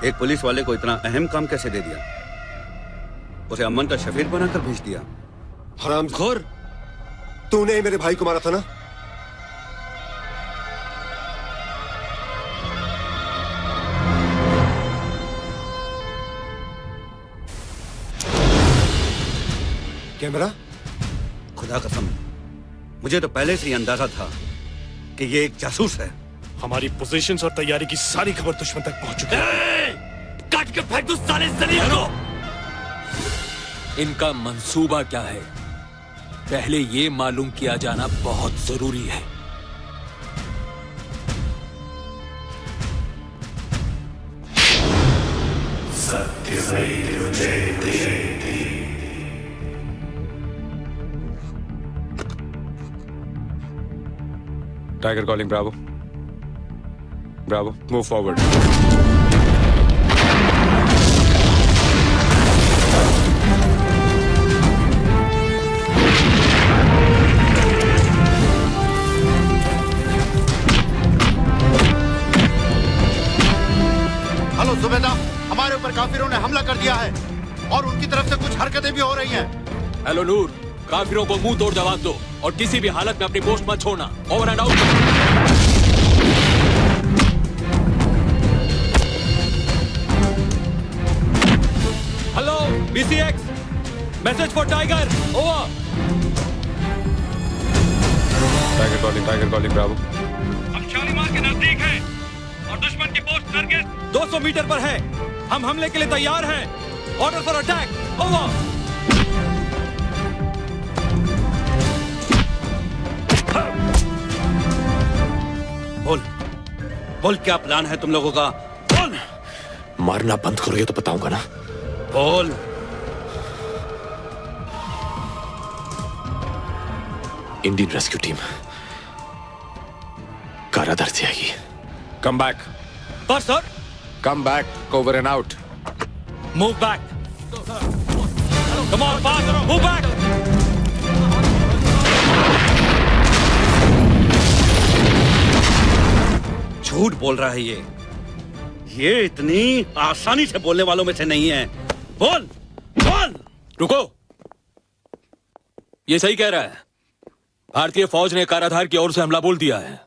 एक पुलिस वाले को इतना अहम काम कैसे दे दिया? उसे अमन का शफीर बनाकर भेज दिया। हरामखोर, तूने ही मेरे भाई को मारा था ना? कैमरा? खुदा कसम, मुझे तो पहले से ही अंदाजा था कि ये एक जासूस है। हमारी पोजीशंस और तैयारी की सारी खबर दुश्मन तक पहुंच चुकी है। काट के फेंक दो साले जलील को। इनका मंसूबा क्या है, पहले ये मालूम किया जाना बहुत जरूरी है। Tiger calling. Bravo bravo, move forward. Hello सुबेदार, हमारे ऊपर काफिरों ने हमला कर दिया है और उनकी तरफ से कुछ हरकतें भी हो रही हैं। हेलो नूर, काफिरों को मुंह तोड़ जवाब दो और किसी भी हालत में अपनी पोस्ट मत छोड़ना। Over and out. Hello BCX, message for tiger, over. Tiger calling Bravo. हम शालीमार के नजदीक हैं और दुश्मन की पोस्ट टारगेट 200 मीटर पर है। हम हमले के लिए तैयार हैं। Order for attack. ओवर। बोल क्या प्लान है तुम लोगों का? बोल। मारना बंद करोगे तो बताऊंगा ना। बोल। इंडियन रेस्क्यू टीम काराधार से आएगी। Come back. पर sir. Come back. Over and out. Move back. Come on fast. Move back. झूठ बोल रहा है ये इतनी आसानी से बोलने वालों में से नहीं है। बोल बोल। रुको, ये सही कह रहा है। भारतीय फौज ने काराधार की ओर से हमला बोल दिया है।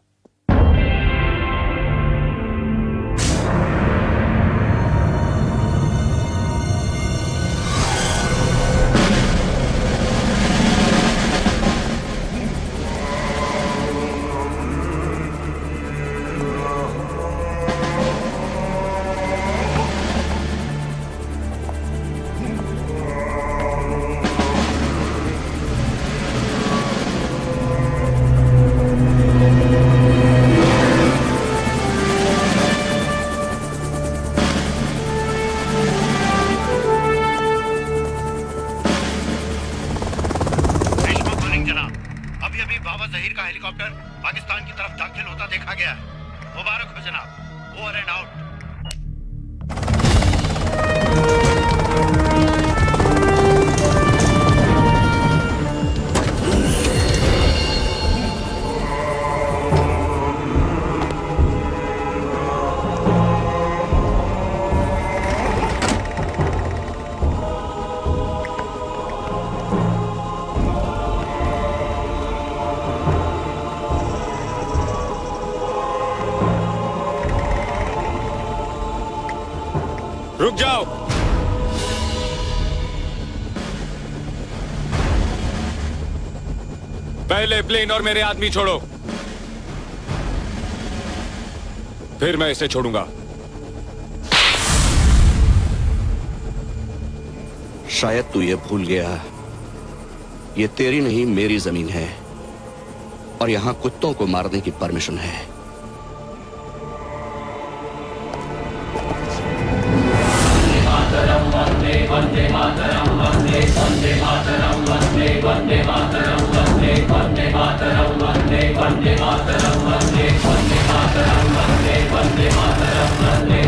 रुक जाओ। पहले प्लेन और मेरे आदमी छोड़ो, फिर मैं इसे छोड़ूंगा। शायद तू ये भूल गया, ये तेरी नहीं मेरी जमीन है और यहां कुत्तों को मारने की परमिशन है। वंदे मातरम वंदे वंदे मातरम वंदे वंदे मातरम वंदे वंदे मातरम वंदे वंदे मातरम वंदे वंदे मातरम वंदे वंदे मातरम वंदे।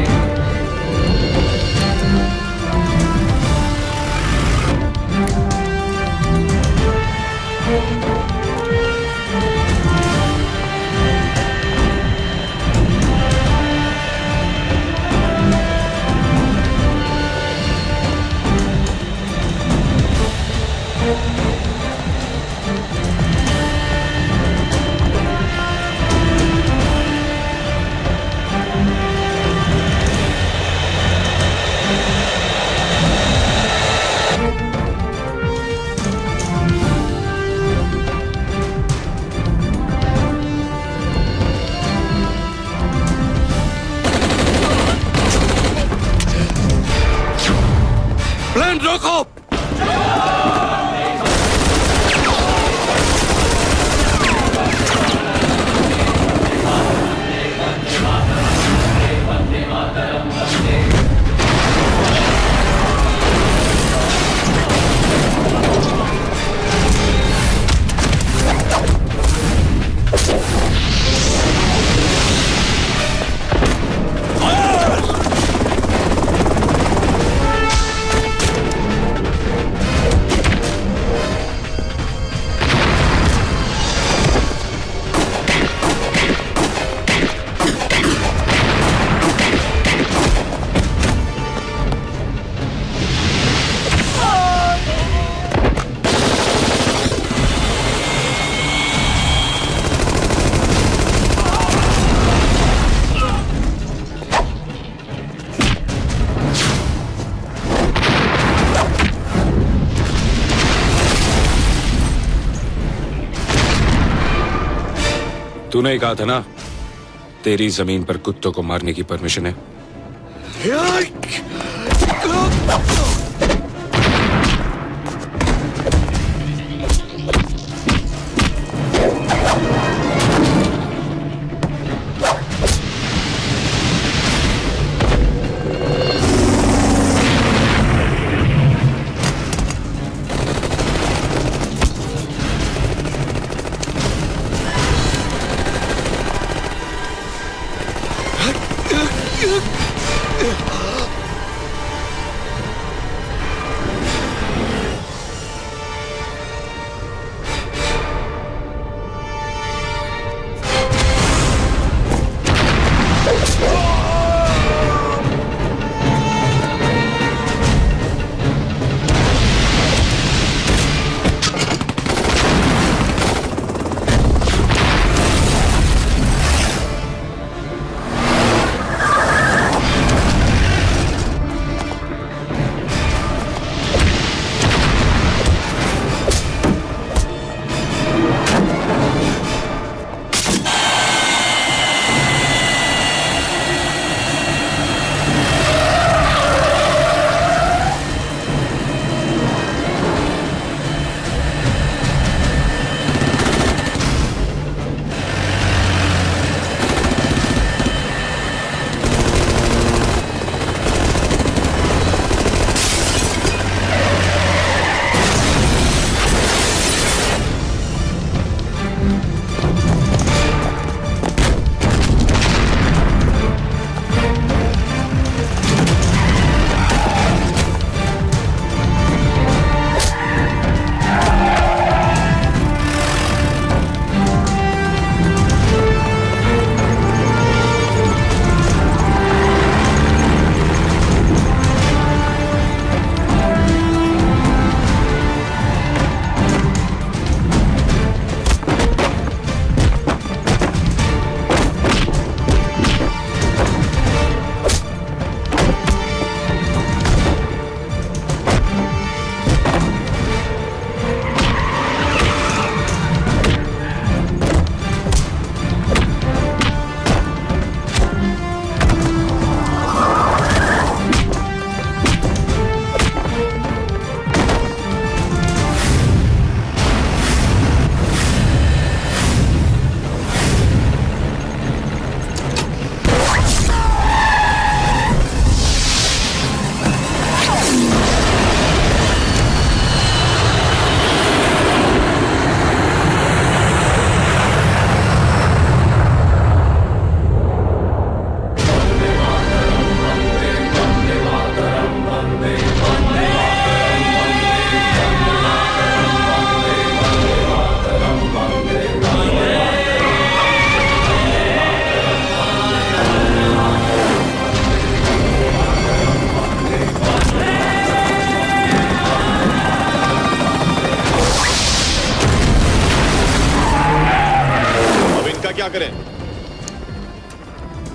प्लेन रोको। तूने ही कहा था ना तेरी जमीन पर कुत्तों को मारने की परमिशन है? क्या करें?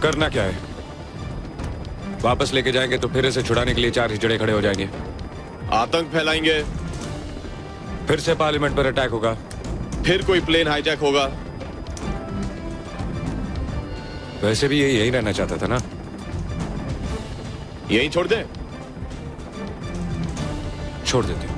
करना क्या है? वापस लेके जाएंगे तो फिर इसे छुड़ाने के लिए 4 हिजड़े खड़े हो जाएंगे, आतंक फैलाएंगे, फिर से पार्लियामेंट पर अटैक होगा, फिर कोई प्लेन हाईजैक होगा। वैसे भी यही रहना चाहता था ना? यहीं छोड़ दे? छोड़ देते।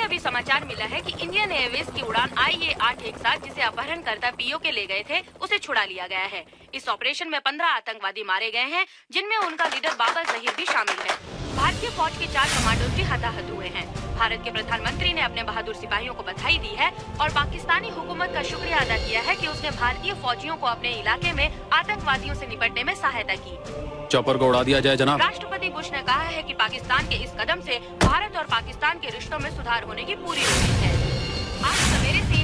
अभी समाचार मिला है कि इंडियन एयरवेज की उड़ान IA-817 जिसे अपहरणकर्ता पीओके ले गए थे उसे छुड़ा लिया गया है। इस ऑपरेशन में 15 आतंकवादी मारे गए हैं, जिनमें उनका लीडर बाबा जहीर भी शामिल है। भारतीय फौज के 4 कमांडोज भी हताहत हुए हैं। भारत के प्रधानमंत्री ने अपने बहादुर सिपाहियों को बधाई दी है और पाकिस्तानी हुकूमत का शुक्रिया अदा किया है कि उसने भारतीय फौजियों को अपने इलाके में आतंकवादियों से निपटने में सहायता की। चॉपर को उड़ा दिया जाए जनाब। राष्ट्रपति बुश ने कहा है कि पाकिस्तान के इस कदम से भारत और पाकिस्तान के रिश्तों में सुधार होने की पूरी उम्मीद है। आज सवेरे से